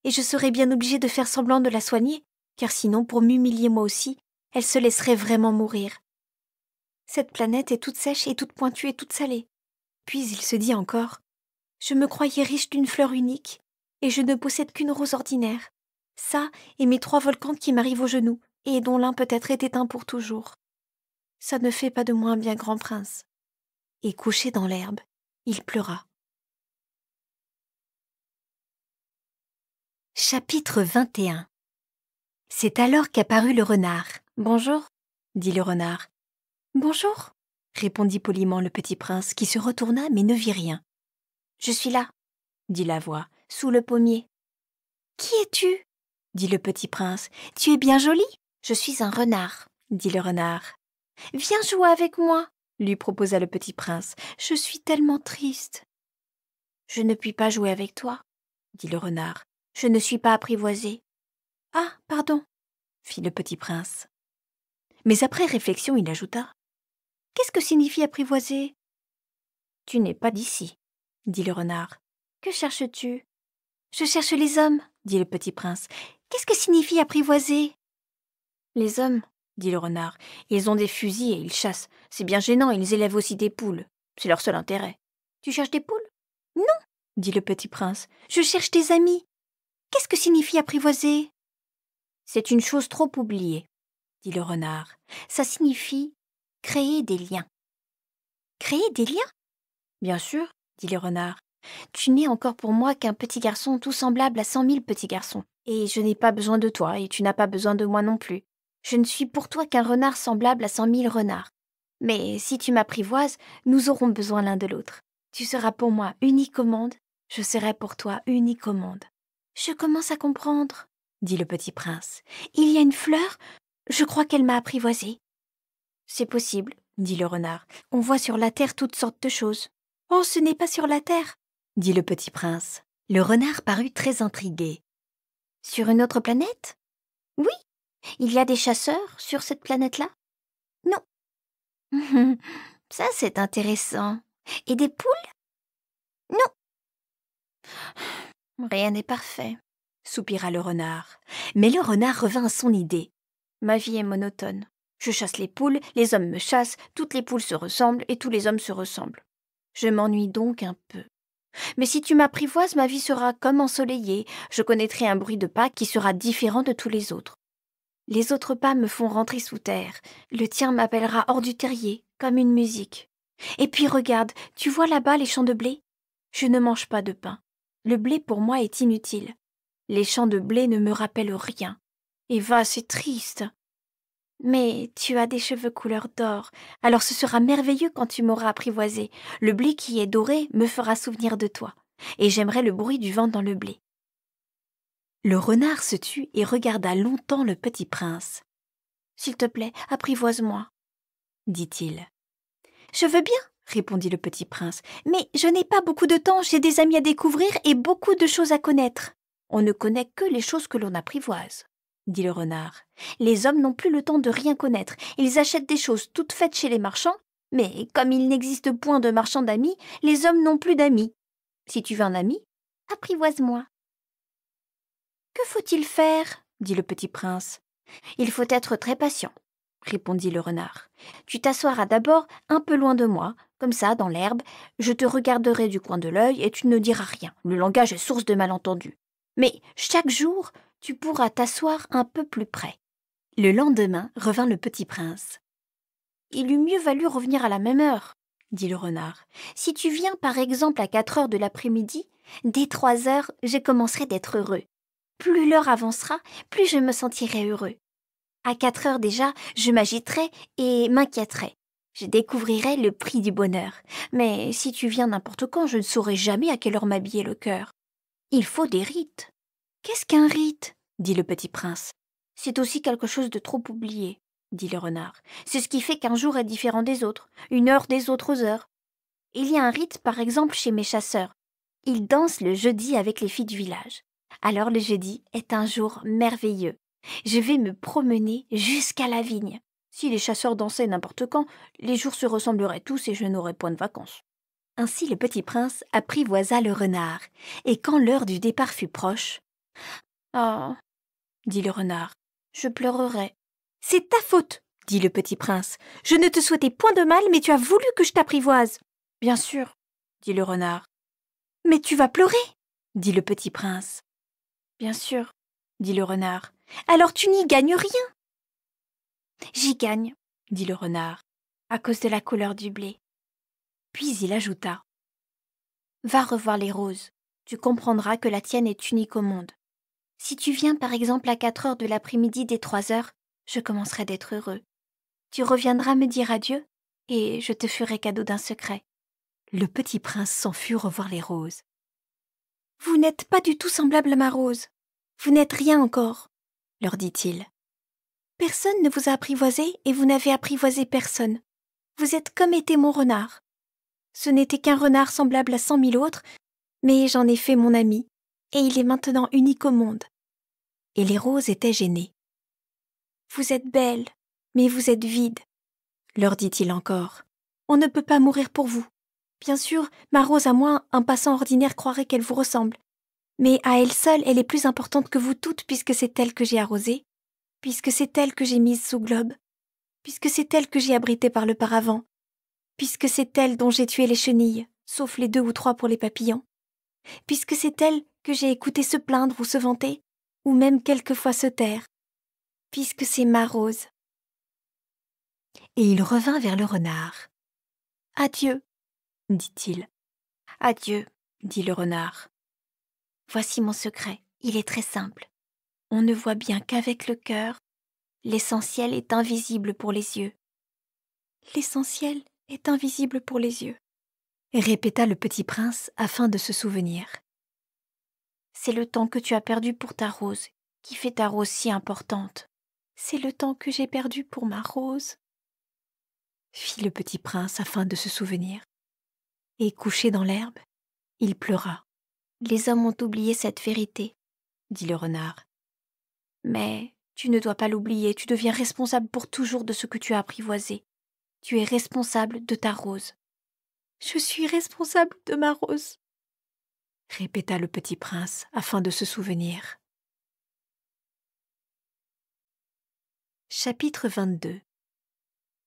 Et je serais bien obligée de faire semblant de la soigner, car sinon, pour m'humilier moi aussi, elle se laisserait vraiment mourir. Cette planète est toute sèche et toute pointue et toute salée. » Puis il se dit encore, « Je me croyais riche d'une fleur unique, et je ne possède qu'une rose ordinaire. Ça et mes 3 volcans qui m'arrivent aux genoux, et dont l'un peut-être est éteint pour toujours. Ça ne fait pas de moi un bien grand prince. » Et couché dans l'herbe, il pleura. Chapitre 21. C'est alors qu'apparut le renard. « Bonjour, dit le renard. « Bonjour, répondit poliment le petit prince, qui se retourna mais ne vit rien. « Je suis là, dit la voix, sous le pommier. »« Qui es-tu » dit le petit prince. « Tu es bien joli. »« Je suis un renard, dit le renard. »« Viens jouer avec moi, lui proposa le petit prince. « Je suis tellement triste. »« Je ne puis pas jouer avec toi, dit le renard. « Je ne suis pas apprivoisé. »« Ah, pardon, fit le petit prince. Mais après réflexion, il ajouta. « Qu'est-ce que signifie apprivoiser ?»« Tu n'es pas d'ici, dit le renard. « Que cherches-tu ?»« Je cherche les hommes, dit le petit prince. « Qu'est-ce que signifie apprivoiser ?»« Les hommes, dit le renard, ils ont des fusils et ils chassent. C'est bien gênant, ils élèvent aussi des poules. C'est leur seul intérêt. Tu cherches des poules ? Non, dit le petit prince. Je cherche des amis. Qu'est-ce que signifie apprivoiser ? C'est une chose trop oubliée, dit le renard. Ça signifie créer des liens. Créer des liens ? Bien sûr, dit le renard. Tu n'es encore pour moi qu'un petit garçon tout semblable à 100 000 petits garçons. Et je n'ai pas besoin de toi, et tu n'as pas besoin de moi non plus. Je ne suis pour toi qu'un renard semblable à 100 000 renards. Mais si tu m'apprivoises, nous aurons besoin l'un de l'autre. Tu seras pour moi unique au monde, je serai pour toi unique au monde. Je commence à comprendre, dit le petit prince. Il y a une fleur, je crois qu'elle m'a apprivoisé. C'est possible, dit le renard. On voit sur la terre toutes sortes de choses. Oh, ce n'est pas sur la terre, dit le petit prince. Le renard parut très intrigué. Sur une autre planète? Oui. Il y a des chasseurs sur cette planète-là? Non. Ça, c'est intéressant. Et des poules? Non. Rien n'est parfait, soupira le renard. Mais le renard revint à son idée. Ma vie est monotone. Je chasse les poules, les hommes me chassent, toutes les poules se ressemblent et tous les hommes se ressemblent. Je m'ennuie donc un peu. Mais si tu m'apprivoises, ma vie sera comme ensoleillée. Je connaîtrai un bruit de pas qui sera différent de tous les autres. Les autres pas me font rentrer sous terre. Le tien m'appellera hors du terrier, comme une musique. Et puis regarde, tu vois là-bas les champs de blé? Je ne mange pas de pain. Le blé pour moi est inutile. Les champs de blé ne me rappellent rien. Et va, c'est triste. Mais tu as des cheveux couleur d'or, alors ce sera merveilleux quand tu m'auras apprivoisé. Le blé qui est doré me fera souvenir de toi, et j'aimerais le bruit du vent dans le blé. Le renard se tut et regarda longtemps le petit prince. « S'il te plaît, apprivoise-moi, » dit-il. « Je veux bien, » répondit le petit prince, « mais je n'ai pas beaucoup de temps, j'ai des amis à découvrir et beaucoup de choses à connaître. » « On ne connaît que les choses que l'on apprivoise, » dit le renard. « Les hommes n'ont plus le temps de rien connaître. Ils achètent des choses toutes faites chez les marchands, mais comme il n'existe point de marchands d'amis, les hommes n'ont plus d'amis. Si tu veux un ami, apprivoise-moi. »« Que faut-il faire ?» dit le petit prince. « Il faut être très patient, » répondit le renard. « Tu t'assoiras d'abord un peu loin de moi, comme ça, dans l'herbe. Je te regarderai du coin de l'œil et tu ne diras rien. Le langage est source de malentendus. Mais chaque jour, tu pourras t'asseoir un peu plus près. » Le lendemain revint le petit prince. « Il eût mieux valu revenir à la même heure, » dit le renard. « Si tu viens par exemple à 4 heures de l'après-midi, dès 3 heures, je commencerai d'être heureux. Plus l'heure avancera, plus je me sentirai heureux. À 4 heures déjà, je m'agiterai et m'inquiéterai. Je découvrirai le prix du bonheur. Mais si tu viens n'importe quand, je ne saurai jamais à quelle heure m'habiller le cœur. Il faut des rites. »« Qu'est-ce qu'un rite ?» dit le petit prince. « C'est aussi quelque chose de trop oublié, » dit le renard. « C'est ce qui fait qu'un jour est différent des autres, une heure des autres heures. Il y a un rite, par exemple, chez mes chasseurs. Ils dansent le jeudi avec les filles du village. Alors le jeudi est un jour merveilleux. Je vais me promener jusqu'à la vigne. Si les chasseurs dansaient n'importe quand, les jours se ressembleraient tous et je n'aurais point de vacances. » Ainsi le petit prince apprivoisa le renard, et quand l'heure du départ fut proche, « Ah, dit le renard, je pleurerai. »« C'est ta faute, dit le petit prince. Je ne te souhaitais point de mal, mais tu as voulu que je t'apprivoise. »« Bien sûr, dit le renard. »« Mais tu vas pleurer, dit le petit prince. »« Bien sûr, dit le renard. »« Alors tu n'y gagnes rien. »« J'y gagne, dit le renard, à cause de la couleur du blé. » Puis il ajouta. « Va revoir les roses, tu comprendras que la tienne est unique au monde. Si tu viens par exemple à 4 heures de l'après-midi dès 3 heures, je commencerai d'être heureux. Tu reviendras me dire adieu et je te ferai cadeau d'un secret. » Le petit prince s'en fut revoir les roses. « Vous n'êtes pas du tout semblable à ma rose. Vous n'êtes rien encore, leur dit-il. Personne ne vous a apprivoisé et vous n'avez apprivoisé personne. Vous êtes comme était mon renard. Ce n'était qu'un renard semblable à 100 000 autres, mais j'en ai fait mon ami, et il est maintenant unique au monde. » Et les roses étaient gênées. « Vous êtes belles, mais vous êtes vides, » leur dit-il encore. « On ne peut pas mourir pour vous. Bien sûr, ma rose à moi, un passant ordinaire croirait qu'elle vous ressemble. Mais à elle seule, elle est plus importante que vous toutes puisque c'est elle que j'ai arrosée, puisque c'est elle que j'ai mise sous globe, puisque c'est elle que j'ai abritée par le paravent, puisque c'est elle dont j'ai tué les chenilles, sauf les 2 ou 3 pour les papillons, puisque c'est elle que j'ai écouté se plaindre ou se vanter, ou même quelquefois se taire, puisque c'est ma rose. » Et il revint vers le renard. « Adieu, dit-il. « Adieu, dit le renard. Voici mon secret, il est très simple. On ne voit bien qu'avec le cœur. L'essentiel est invisible pour les yeux. »« L'essentiel est invisible pour les yeux, » répéta le petit prince afin de se souvenir. « C'est le temps que tu as perdu pour ta rose, qui fait ta rose si importante. C'est le temps que j'ai perdu pour ma rose. » fit le petit prince afin de se souvenir. Et couché dans l'herbe, il pleura. Les hommes ont oublié cette vérité, Dit le renard. mais tu ne dois pas l'oublier, tu deviens responsable pour toujours de ce que tu as apprivoisé. Tu es responsable de ta rose. Je suis responsable de ma rose, répéta le petit prince afin de se souvenir. Chapitre 22.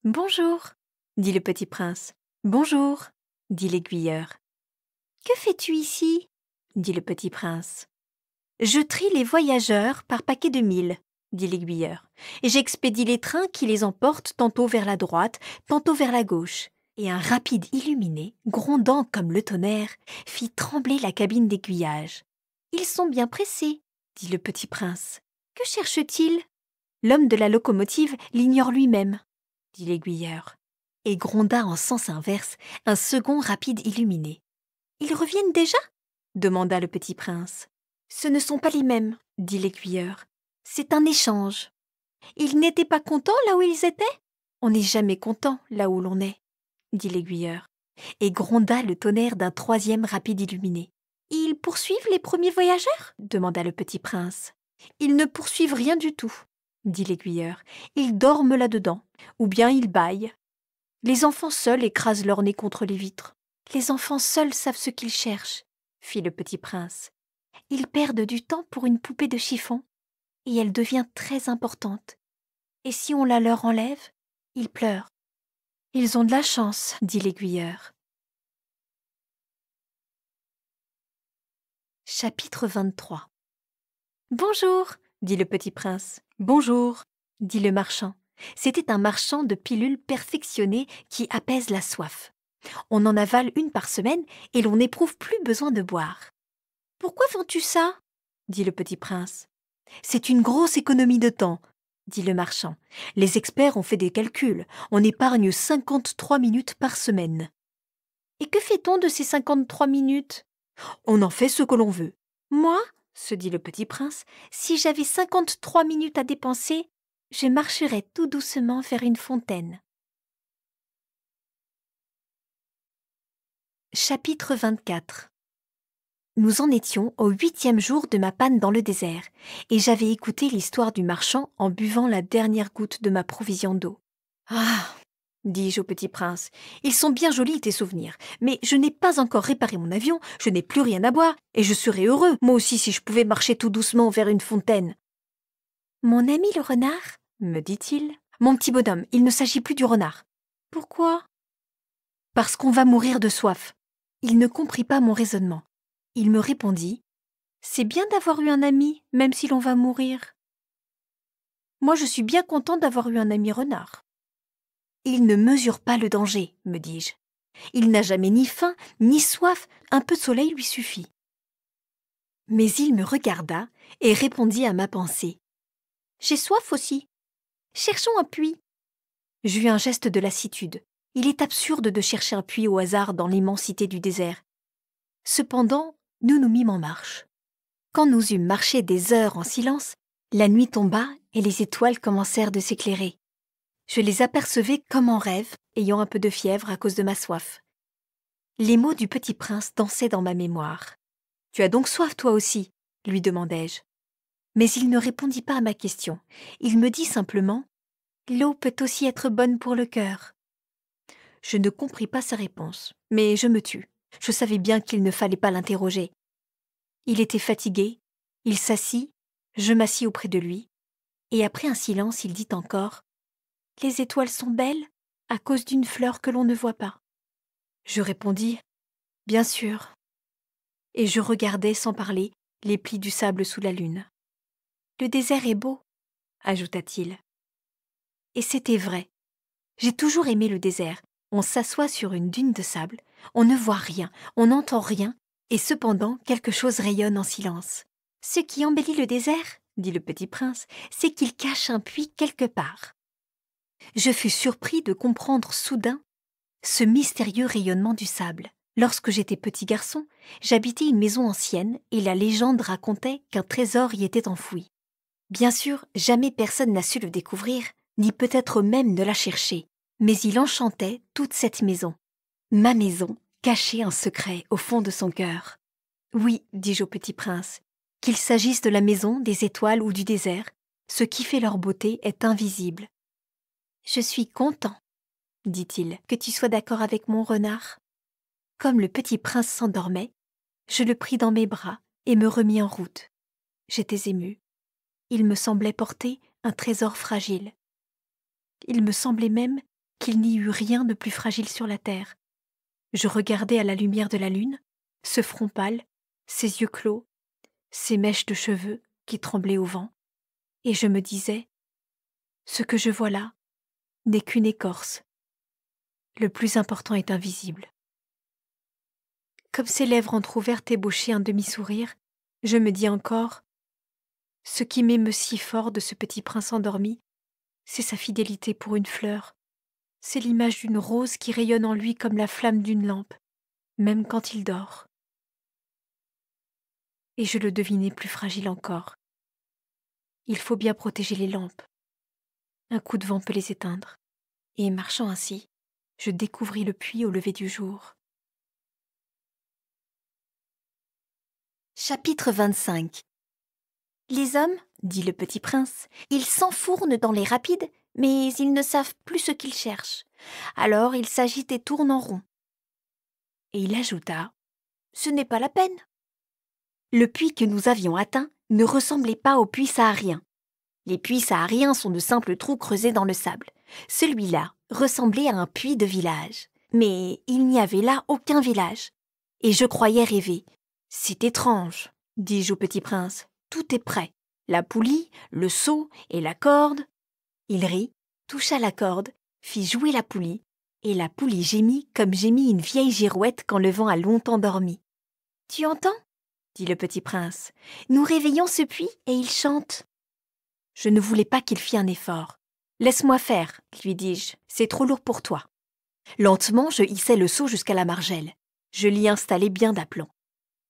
Bonjour, dit le petit prince. Bonjour, dit l'aiguilleur. Que fais-tu ici? Dit le petit prince. Je trie les voyageurs par paquet de 1000, dit l'aiguilleur, et j'expédie les trains qui les emportent tantôt vers la droite, tantôt vers la gauche. Et un rapide illuminé, grondant comme le tonnerre, fit trembler la cabine d'aiguillage. Ils sont bien pressés, dit le petit prince. Que cherche-t-il? L'homme de la locomotive l'ignore lui-même, dit l'aiguilleur, et gronda en sens inverse un second rapide illuminé. Ils reviennent déjà? Demanda le petit prince. Ce ne sont pas les mêmes, dit l'aiguilleur. C'est un échange. Ils n'étaient pas contents là où ils étaient? On n'est jamais content là où l'on est, dit l'aiguilleur, et gronda le tonnerre d'un troisième rapide illuminé. Ils poursuivent les premiers voyageurs? Demanda le petit prince. Ils ne poursuivent rien du tout, dit l'aiguilleur. Ils dorment là-dedans, ou bien ils bâillent. Les enfants seuls écrasent leur nez contre les vitres. Les enfants seuls savent ce qu'ils cherchent, fit le petit prince. Ils perdent du temps pour une poupée de chiffon, et elle devient très importante. Et si on la leur enlève, ils pleurent. Ils ont de la chance, dit l'aiguilleur. Chapitre 23. Bonjour, dit le petit prince. Bonjour, dit le marchand. C'était un marchand de pilules perfectionnées qui apaisent la soif. On en avale une par semaine et l'on n'éprouve plus besoin de boire. Pourquoi vends-tu ça? Dit le petit prince. C'est une grosse économie de temps, dit le marchand. Les experts ont fait des calculs. On épargne 53 minutes par semaine. Et que fait-on de ces 53 minutes? On en fait ce que l'on veut. Moi, se dit le petit prince, si j'avais 53 minutes à dépenser, je marcherais tout doucement vers une fontaine. Chapitre 24. Nous en étions au 8e jour de ma panne dans le désert, et j'avais écouté l'histoire du marchand en buvant la dernière goutte de ma provision d'eau. Ah, dis-je au petit prince, ils sont bien jolis tes souvenirs, mais je n'ai pas encore réparé mon avion, je n'ai plus rien à boire, et je serais heureux, moi aussi, si je pouvais marcher tout doucement vers une fontaine. Mon ami le renard, me dit-il, mon petit bonhomme, il ne s'agit plus du renard. Pourquoi? Parce qu'on va mourir de soif. Il ne comprit pas mon raisonnement. Il me répondit « C'est bien d'avoir eu un ami, même si l'on va mourir. » Moi, je suis bien content d'avoir eu un ami renard. Il ne mesure pas le danger, me dis-je. Il n'a jamais ni faim, ni soif, un peu de soleil lui suffit. Mais il me regarda et répondit à ma pensée. « J'ai soif aussi. Cherchons un puits. » J'eus un geste de lassitude. Il est absurde de chercher un puits au hasard dans l'immensité du désert. Cependant, nous nous mîmes en marche. Quand nous eûmes marché des heures en silence, la nuit tomba et les étoiles commencèrent de s'éclairer. Je les apercevais comme en rêve, ayant un peu de fièvre à cause de ma soif. Les mots du petit prince dansaient dans ma mémoire. « Tu as donc soif toi aussi ?» lui demandai-je. Mais il ne répondit pas à ma question. Il me dit simplement « L'eau peut aussi être bonne pour le cœur. » Je ne compris pas sa réponse, mais je me tus. Je savais bien qu'il ne fallait pas l'interroger. Il était fatigué, il s'assit, je m'assis auprès de lui, et après un silence, il dit encore « Les étoiles sont belles à cause d'une fleur que l'on ne voit pas. » Je répondis « Bien sûr. » Et je regardais sans parler les plis du sable sous la lune. « Le désert est beau, » ajouta-t-il. Et c'était vrai. J'ai toujours aimé le désert. On s'assoit sur une dune de sable, on ne voit rien, on n'entend rien, et cependant quelque chose rayonne en silence. « Ce qui embellit le désert, » dit le petit prince, « c'est qu'il cache un puits quelque part. » Je fus surpris de comprendre soudain ce mystérieux rayonnement du sable. Lorsque j'étais petit garçon, j'habitais une maison ancienne et la légende racontait qu'un trésor y était enfoui. Bien sûr, jamais personne n'a su le découvrir, ni peut-être même ne l'a cherché. Mais il enchantait toute cette maison. Ma maison cachait un secret au fond de son cœur. Oui, dis-je au petit prince, qu'il s'agisse de la maison, des étoiles ou du désert, ce qui fait leur beauté est invisible. Je suis content, dit-il, que tu sois d'accord avec mon renard. Comme le petit prince s'endormait, je le pris dans mes bras et me remis en route. J'étais émue. Il me semblait porter un trésor fragile. Il me semblait même qu'il n'y eût rien de plus fragile sur la terre. Je regardais à la lumière de la lune, ce front pâle, ses yeux clos, ses mèches de cheveux qui tremblaient au vent, et je me disais, ce que je vois là n'est qu'une écorce. Le plus important est invisible. Comme ses lèvres entr'ouvertes ébauchaient un demi-sourire, je me dis encore, ce qui m'émeut si fort de ce petit prince endormi, c'est sa fidélité pour une fleur. C'est l'image d'une rose qui rayonne en lui comme la flamme d'une lampe, même quand il dort. Et je le devinais plus fragile encore. Il faut bien protéger les lampes. Un coup de vent peut les éteindre. Et marchant ainsi, je découvris le puits au lever du jour. Chapitre 25. Les hommes, dit le petit prince, ils s'enfournent dans les rapides, mais ils ne savent plus ce qu'ils cherchent. Alors ils s'agitent et tournent en rond. Et il ajouta, « Ce n'est pas la peine. » Le puits que nous avions atteint ne ressemblait pas aux puits sahariens. Les puits sahariens sont de simples trous creusés dans le sable. Celui-là ressemblait à un puits de village. Mais il n'y avait là aucun village. Et je croyais rêver. « C'est étrange, dis-je au petit prince. Tout est prêt. La poulie, le seau et la corde. » Il rit, toucha la corde, fit jouer la poulie, et la poulie gémit comme gémit une vieille girouette quand le vent a longtemps dormi. « Tu entends ?» dit le petit prince. « Nous réveillons ce puits et il chante. » Je ne voulais pas qu'il fît un effort. « Laisse-moi faire, lui dis-je, c'est trop lourd pour toi. » Lentement, je hissai le seau jusqu'à la margelle. Je l'y installai bien d'aplomb.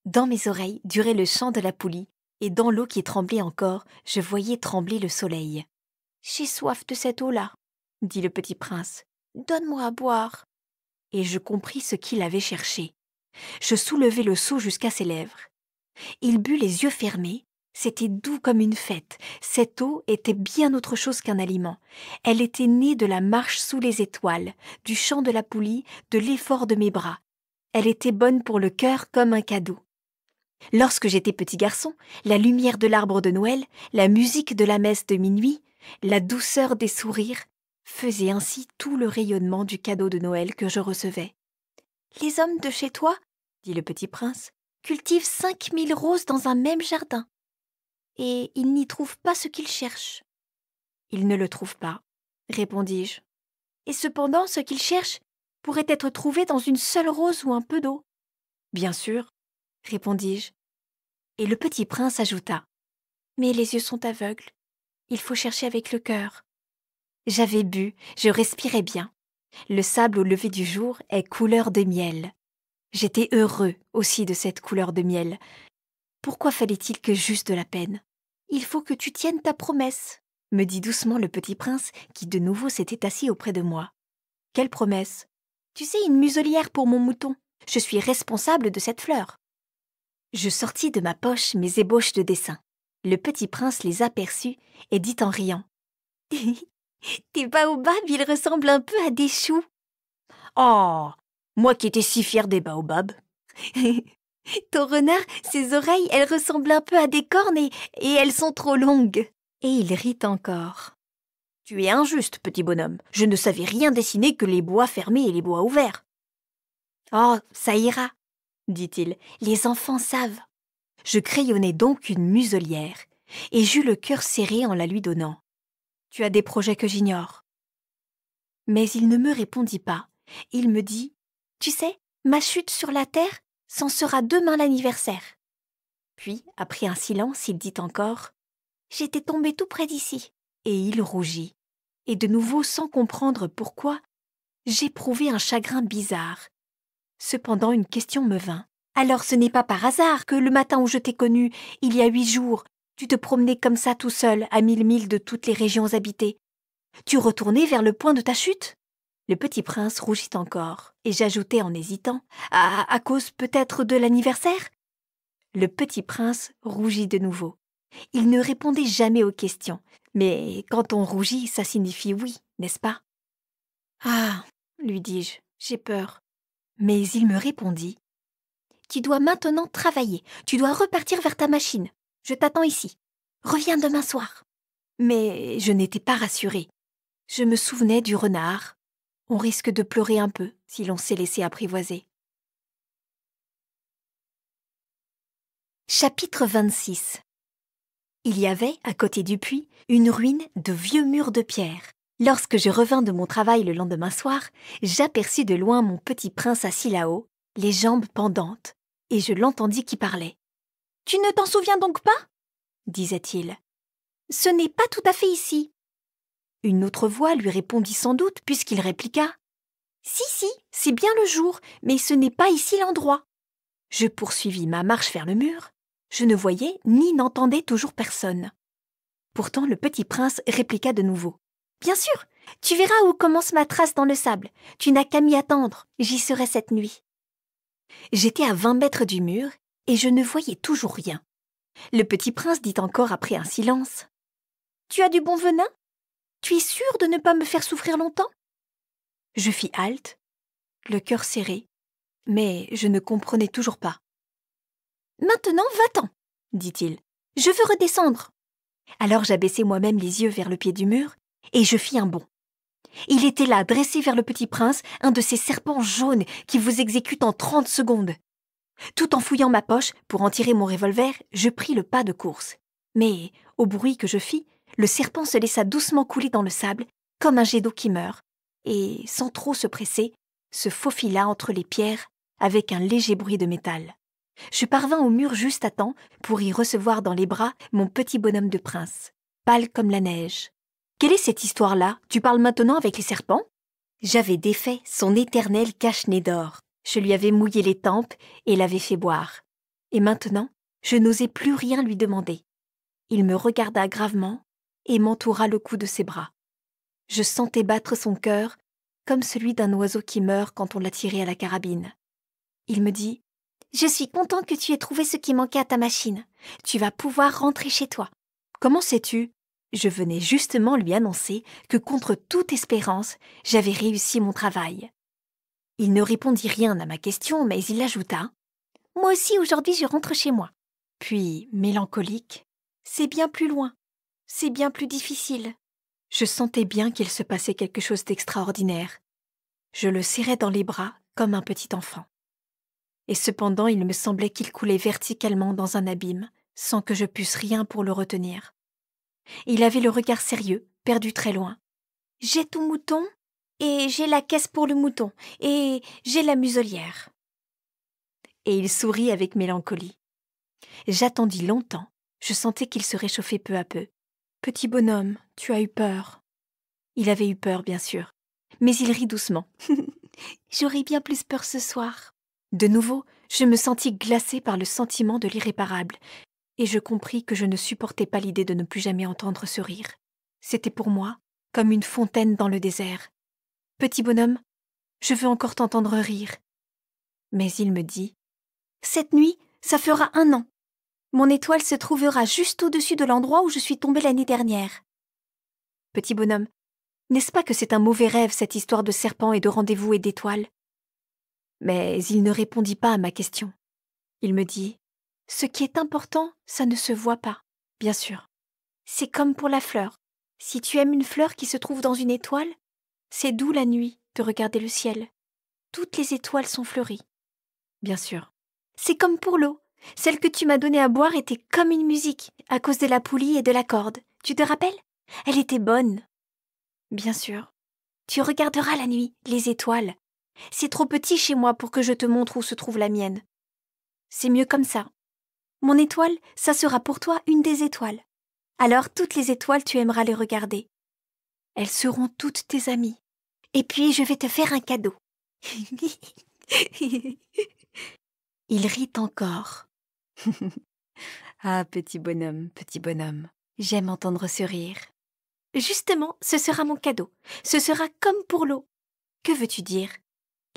Dans mes oreilles durait le chant de la poulie, et dans l'eau qui tremblait encore, je voyais trembler le soleil. « J'ai soif de cette eau-là, » dit le petit prince. « Donne-moi à boire. » Et je compris ce qu'il avait cherché. Je soulevai le seau jusqu'à ses lèvres. Il but les yeux fermés. C'était doux comme une fête. Cette eau était bien autre chose qu'un aliment. Elle était née de la marche sous les étoiles, du chant de la poulie, de l'effort de mes bras. Elle était bonne pour le cœur comme un cadeau. Lorsque j'étais petit garçon, la lumière de l'arbre de Noël, la musique de la messe de minuit, la douceur des sourires faisaient ainsi tout le rayonnement du cadeau de Noël que je recevais. « Les hommes de chez toi, dit le petit prince, cultivent 5000 roses dans un même jardin. Et ils n'y trouvent pas ce qu'ils cherchent. »« Ils ne le trouvent pas, répondis-je. Et cependant, ce qu'ils cherchent pourrait être trouvé dans une seule rose ou un peu d'eau. »« Bien sûr, répondis-je. Et le petit prince ajouta, « Mais les yeux sont aveugles. Il faut chercher avec le cœur. » J'avais bu, je respirais bien. Le sable au lever du jour est couleur de miel. J'étais heureux aussi de cette couleur de miel. Pourquoi fallait-il que j'eusse de la peine ? « Il faut que tu tiennes ta promesse, » me dit doucement le petit prince qui de nouveau s'était assis auprès de moi. « Quelle promesse ? Tu sais, une muselière pour mon mouton. Je suis responsable de cette fleur. » Je sortis de ma poche mes ébauches de dessin. Le petit prince les aperçut et dit en riant, « Tes baobabs, ils ressemblent un peu à des choux. »« Oh, moi qui étais si fière des baobabs. » Ton renard, ses oreilles, elles ressemblent un peu à des cornes et elles sont trop longues. » Et il rit encore. « Tu es injuste, petit bonhomme. Je ne savais rien dessiner que les bois fermés et les bois ouverts. »« Oh, ça ira, dit-il. Les enfants savent. » Je crayonnai donc une muselière et j'eus le cœur serré en la lui donnant. « Tu as des projets que j'ignore. » Mais il ne me répondit pas. Il me dit, « Tu sais, ma chute sur la terre, c'en sera demain l'anniversaire. » Puis, après un silence, il dit encore, « J'étais tombé tout près d'ici. » Et il rougit. Et de nouveau, sans comprendre pourquoi, j'éprouvai un chagrin bizarre. Cependant, une question me vint. « Alors ce n'est pas par hasard que le matin où je t'ai connu, il y a 8 jours, tu te promenais comme ça tout seul à 1000 milles de toutes les régions habitées. Tu retournais vers le point de ta chute ? » Le petit prince rougit encore, et j'ajoutai en hésitant, à cause peut-être de l'anniversaire? Le petit prince rougit de nouveau. Il ne répondait jamais aux questions, mais quand on rougit, ça signifie oui, n'est-ce pas? Ah, lui dis-je, j'ai peur. Mais il me répondit, tu dois maintenant travailler, tu dois repartir vers ta machine. Je t'attends ici. Reviens demain soir. Mais je n'étais pas rassurée. Je me souvenais du renard. On risque de pleurer un peu si l'on s'est laissé apprivoiser. Chapitre 26. Il y avait, à côté du puits, une ruine de vieux murs de pierre. Lorsque je revins de mon travail le lendemain soir, j'aperçus de loin mon petit prince assis là-haut, les jambes pendantes, et je l'entendis qui parlait. « Tu ne t'en souviens donc pas ?» disait-il. « Ce n'est pas tout à fait ici. » Une autre voix lui répondit sans doute, puisqu'il répliqua. « Si, c'est bien le jour, mais ce n'est pas ici l'endroit. » Je poursuivis ma marche vers le mur. Je ne voyais ni n'entendais toujours personne. Pourtant le petit prince répliqua de nouveau. « Bien sûr, tu verras où commence ma trace dans le sable. Tu n'as qu'à m'y attendre, j'y serai cette nuit. » J'étais à 20 mètres du mur et je ne voyais toujours rien. Le petit prince dit encore après un silence. « Tu as du bon venin? Tu es sûr de ne pas me faire souffrir longtemps ?» Je fis halte, le cœur serré, mais je ne comprenais toujours pas. « Maintenant, va-t'en, dit-il. Je veux redescendre. » Alors j'abaissai moi-même les yeux vers le pied du mur et je fis un bond. Il était là, dressé vers le petit prince, un de ces serpents jaunes qui vous exécutent en 30 secondes. Tout en fouillant ma poche pour en tirer mon revolver, je pris le pas de course. Mais, au bruit que je fis, le serpent se laissa doucement couler dans le sable, comme un jet d'eau qui meurt, et, sans trop se presser, se faufila entre les pierres avec un léger bruit de métal. Je parvins au mur juste à temps pour y recevoir dans les bras mon petit bonhomme de prince, pâle comme la neige. « Quelle est cette histoire-là? Tu parles maintenant avec les serpents ?» J'avais défait son éternel cache-nez d'or. Je lui avais mouillé les tempes et l'avais fait boire. Et maintenant, je n'osais plus rien lui demander. Il me regarda gravement et m'entoura le cou de ses bras. Je sentais battre son cœur comme celui d'un oiseau qui meurt quand on l'a tiré à la carabine. Il me dit « Je suis content que tu aies trouvé ce qui manquait à ta machine. Tu vas pouvoir rentrer chez toi. » « Comment sais-tu » Je venais justement lui annoncer que contre toute espérance, j'avais réussi mon travail. Il ne répondit rien à ma question, mais il ajouta « Moi aussi aujourd'hui je rentre chez moi. » Puis, mélancolique, « C'est bien plus loin, c'est bien plus difficile. » Je sentais bien qu'il se passait quelque chose d'extraordinaire. Je le serrais dans les bras comme un petit enfant. Et cependant il me semblait qu'il coulait verticalement dans un abîme, sans que je pusse rien pour le retenir. Il avait le regard sérieux, perdu très loin. « J'ai ton mouton, et j'ai la caisse pour le mouton, et j'ai la muselière. » Et il sourit avec mélancolie. J'attendis longtemps, je sentais qu'il se réchauffait peu à peu. « Petit bonhomme, tu as eu peur. » Il avait eu peur, bien sûr, mais il rit doucement. « J'aurai bien plus peur ce soir. » De nouveau, je me sentis glacée par le sentiment de l'irréparable, et je compris que je ne supportais pas l'idée de ne plus jamais entendre ce rire. C'était pour moi comme une fontaine dans le désert. « Petit bonhomme, je veux encore t'entendre rire. » Mais il me dit « Cette nuit, ça fera 1 an. Mon étoile se trouvera juste au-dessus de l'endroit où je suis tombée l'année dernière. » Petit bonhomme, n'est-ce pas que c'est un mauvais rêve, cette histoire de serpent et de rendez-vous et d'étoiles? Mais il ne répondit pas à ma question. Il me dit « Ce qui est important, ça ne se voit pas, bien sûr. C'est comme pour la fleur. Si tu aimes une fleur qui se trouve dans une étoile, c'est doux la nuit de regarder le ciel. Toutes les étoiles sont fleuries. Bien sûr. C'est comme pour l'eau. Celle que tu m'as donnée à boire était comme une musique, à cause de la poulie et de la corde. Tu te rappelles? Elle était bonne. Bien sûr. Tu regarderas la nuit, les étoiles. C'est trop petit chez moi pour que je te montre où se trouve la mienne. C'est mieux comme ça. Mon étoile, ça sera pour toi une des étoiles. Alors toutes les étoiles, tu aimeras les regarder. Elles seront toutes tes amies. Et puis je vais te faire un cadeau. » Il rit encore. Ah, petit bonhomme, j'aime entendre ce rire. Justement, ce sera mon cadeau. Ce sera comme pour l'eau. Que veux-tu dire?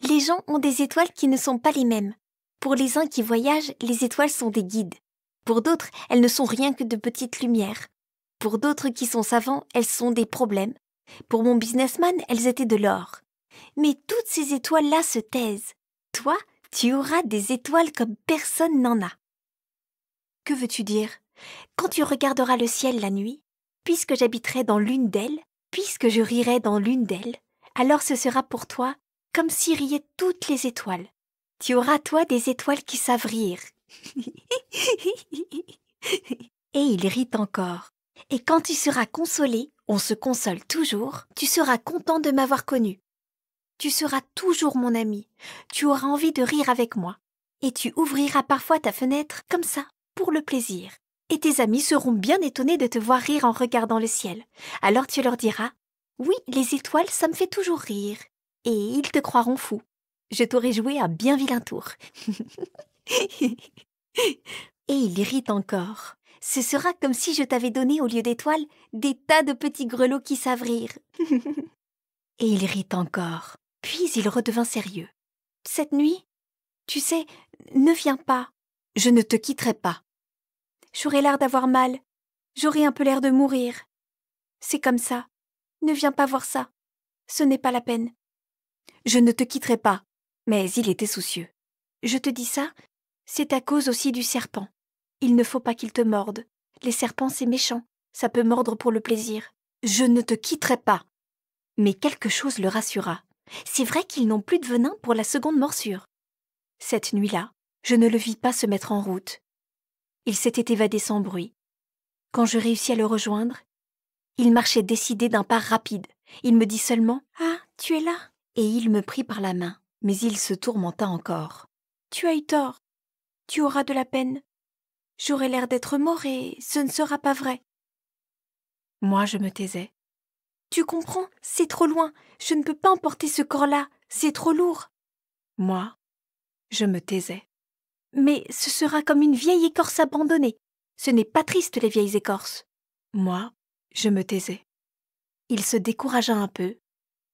Les gens ont des étoiles qui ne sont pas les mêmes. Pour les uns qui voyagent, les étoiles sont des guides. Pour d'autres, elles ne sont rien que de petites lumières. Pour d'autres qui sont savants, elles sont des problèmes. Pour mon businessman, elles étaient de l'or. Mais toutes ces étoiles-là se taisent. Toi, tu auras des étoiles comme personne n'en a. Que veux-tu dire? Quand tu regarderas le ciel la nuit, puisque j'habiterai dans l'une d'elles, puisque je rirai dans l'une d'elles, alors ce sera pour toi comme si riaient toutes les étoiles. Tu auras, toi, des étoiles qui savent rire. Et il rit encore. Et quand tu seras consolé, on se console toujours, tu seras content de m'avoir connu. Tu seras toujours mon ami. Tu auras envie de rire avec moi. Et tu ouvriras parfois ta fenêtre comme ça, pour le plaisir. Et tes amis seront bien étonnés de te voir rire en regardant le ciel. Alors tu leur diras « Oui, les étoiles, ça me fait toujours rire. » Et ils te croiront fou. Je t'aurai joué un bien vilain tour. Et il rit encore. Ce sera comme si je t'avais donné au lieu d'étoiles des tas de petits grelots qui savent rire. Et il rit encore. Puis il redevint sérieux. Cette nuit, tu sais, ne viens pas. Je ne te quitterai pas. J'aurai l'air d'avoir mal. J'aurai un peu l'air de mourir. C'est comme ça. Ne viens pas voir ça. Ce n'est pas la peine. Je ne te quitterai pas. Mais il était soucieux. Je te dis ça, c'est à cause aussi du serpent. Il ne faut pas qu'il te morde. Les serpents, c'est méchant. Ça peut mordre pour le plaisir. Je ne te quitterai pas. Mais quelque chose le rassura. C'est vrai qu'ils n'ont plus de venin pour la seconde morsure. Cette nuit-là, je ne le vis pas se mettre en route. Il s'était évadé sans bruit. Quand je réussis à le rejoindre, il marchait décidé d'un pas rapide. Il me dit seulement « Ah, tu es là ?» Et il me prit par la main, mais il se tourmenta encore. « Tu as eu tort. Tu auras de la peine. J'aurai l'air d'être mort et ce ne sera pas vrai. » Moi, je me taisais. « Tu comprends, c'est trop loin. Je ne peux pas emporter ce corps-là. C'est trop lourd. » Moi, je me taisais. « Mais ce sera comme une vieille écorce abandonnée. Ce n'est pas triste, les vieilles écorces. » Moi, je me taisais. Il se découragea un peu,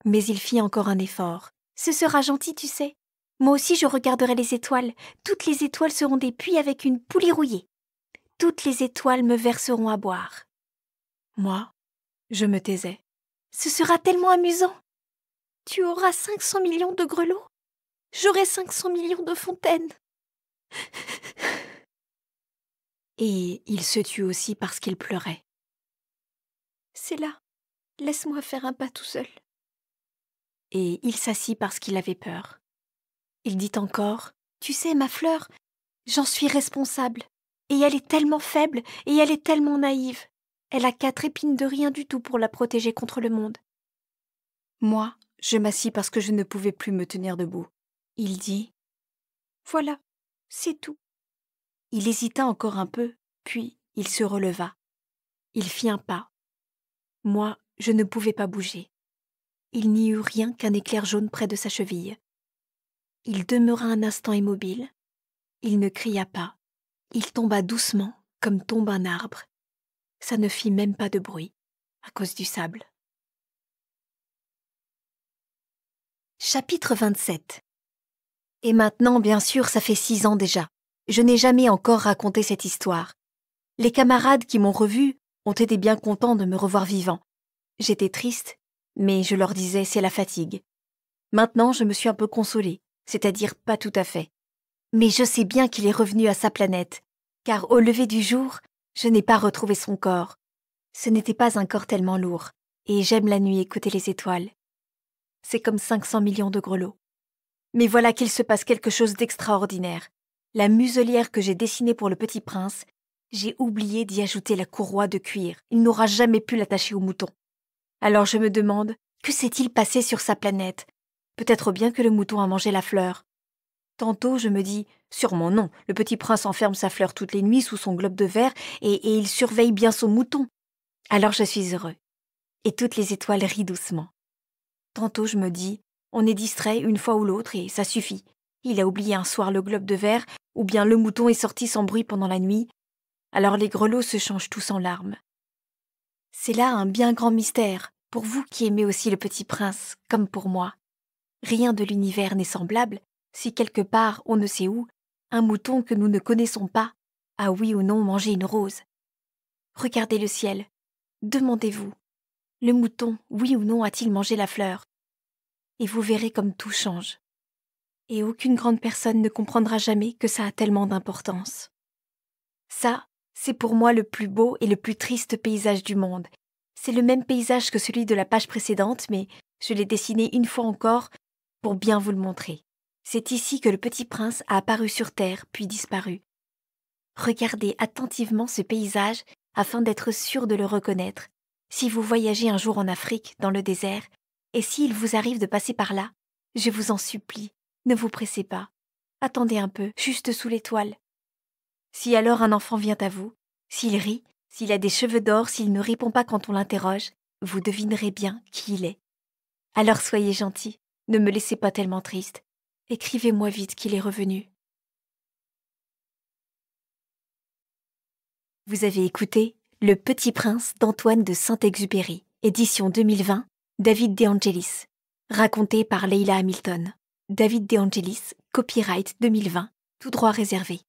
mais il fit encore un effort. « Ce sera gentil, tu sais. Moi aussi, je regarderai les étoiles. Toutes les étoiles seront des puits avec une poulie rouillée. Toutes les étoiles me verseront à boire. » Moi, je me taisais. « Ce sera tellement amusant. Tu auras 500 millions de grelots. J'aurai 500 millions de fontaines. » Et il se tut aussi parce qu'il pleurait. « C'est là. Laisse-moi faire un pas tout seul. » Et il s'assit parce qu'il avait peur. Il dit encore « Tu sais, ma fleur, j'en suis responsable. Et elle est tellement faible et elle est tellement naïve. Elle a 4 épines de rien du tout pour la protéger contre le monde. » Moi, je m'assis parce que je ne pouvais plus me tenir debout. Il dit « Voilà, c'est tout. » Il hésita encore un peu, puis il se releva. Il fit un pas. Moi, je ne pouvais pas bouger. Il n'y eut rien qu'un éclair jaune près de sa cheville. Il demeura un instant immobile. Il ne cria pas. Il tomba doucement, comme tombe un arbre. Ça ne fit même pas de bruit, à cause du sable. Chapitre 27. Et maintenant, bien sûr, ça fait 6 ans déjà. Je n'ai jamais encore raconté cette histoire. Les camarades qui m'ont revu ont été bien contents de me revoir vivant. J'étais triste, mais je leur disais c'est la fatigue. Maintenant, je me suis un peu consolée, c'est-à-dire pas tout à fait. Mais je sais bien qu'il est revenu à sa planète, car au lever du jour, je n'ai pas retrouvé son corps. Ce n'était pas un corps tellement lourd, et j'aime la nuit écouter les étoiles. C'est comme 500 millions de grelots. Mais voilà qu'il se passe quelque chose d'extraordinaire. La muselière que j'ai dessinée pour le petit prince, j'ai oublié d'y ajouter la courroie de cuir. Il n'aura jamais pu l'attacher au mouton. Alors je me demande, que s'est-il passé sur sa planète? Peut-être bien que le mouton a mangé la fleur. Tantôt je me dis, sûrement non, le petit prince enferme sa fleur toutes les nuits sous son globe de verre et il surveille bien son mouton. Alors je suis heureux. Et toutes les étoiles rient doucement. Tantôt je me dis, on est distrait une fois ou l'autre et ça suffit. Il a oublié un soir le globe de verre, ou bien le mouton est sorti sans bruit pendant la nuit. Alors les grelots se changent tous en larmes. C'est là un bien grand mystère, pour vous qui aimez aussi le petit prince, comme pour moi. Rien de l'univers n'est semblable si quelque part, on ne sait où, un mouton que nous ne connaissons pas a oui ou non mangé une rose. Regardez le ciel. Demandez-vous, le mouton, oui ou non, a-t-il mangé la fleur? Et vous verrez comme tout change. Et aucune grande personne ne comprendra jamais que ça a tellement d'importance. Ça, c'est pour moi le plus beau et le plus triste paysage du monde. C'est le même paysage que celui de la page précédente, mais je l'ai dessiné une fois encore pour bien vous le montrer. C'est ici que le petit prince a apparu sur terre, puis disparu. Regardez attentivement ce paysage afin d'être sûr de le reconnaître. Si vous voyagez un jour en Afrique, dans le désert, et s'il vous arrive de passer par là, je vous en supplie, ne vous pressez pas. Attendez un peu, juste sous l'étoile. Si alors un enfant vient à vous, s'il rit, s'il a des cheveux d'or, s'il ne répond pas quand on l'interroge, vous devinerez bien qui il est. Alors soyez gentil, ne me laissez pas tellement triste. Écrivez-moi vite qu'il est revenu. Vous avez écouté Le Petit Prince d'Antoine de Saint-Exupéry, édition 2020, David De Angelis, raconté par Leila Hamilton. David De Angelis, copyright 2020, tout droit réservé.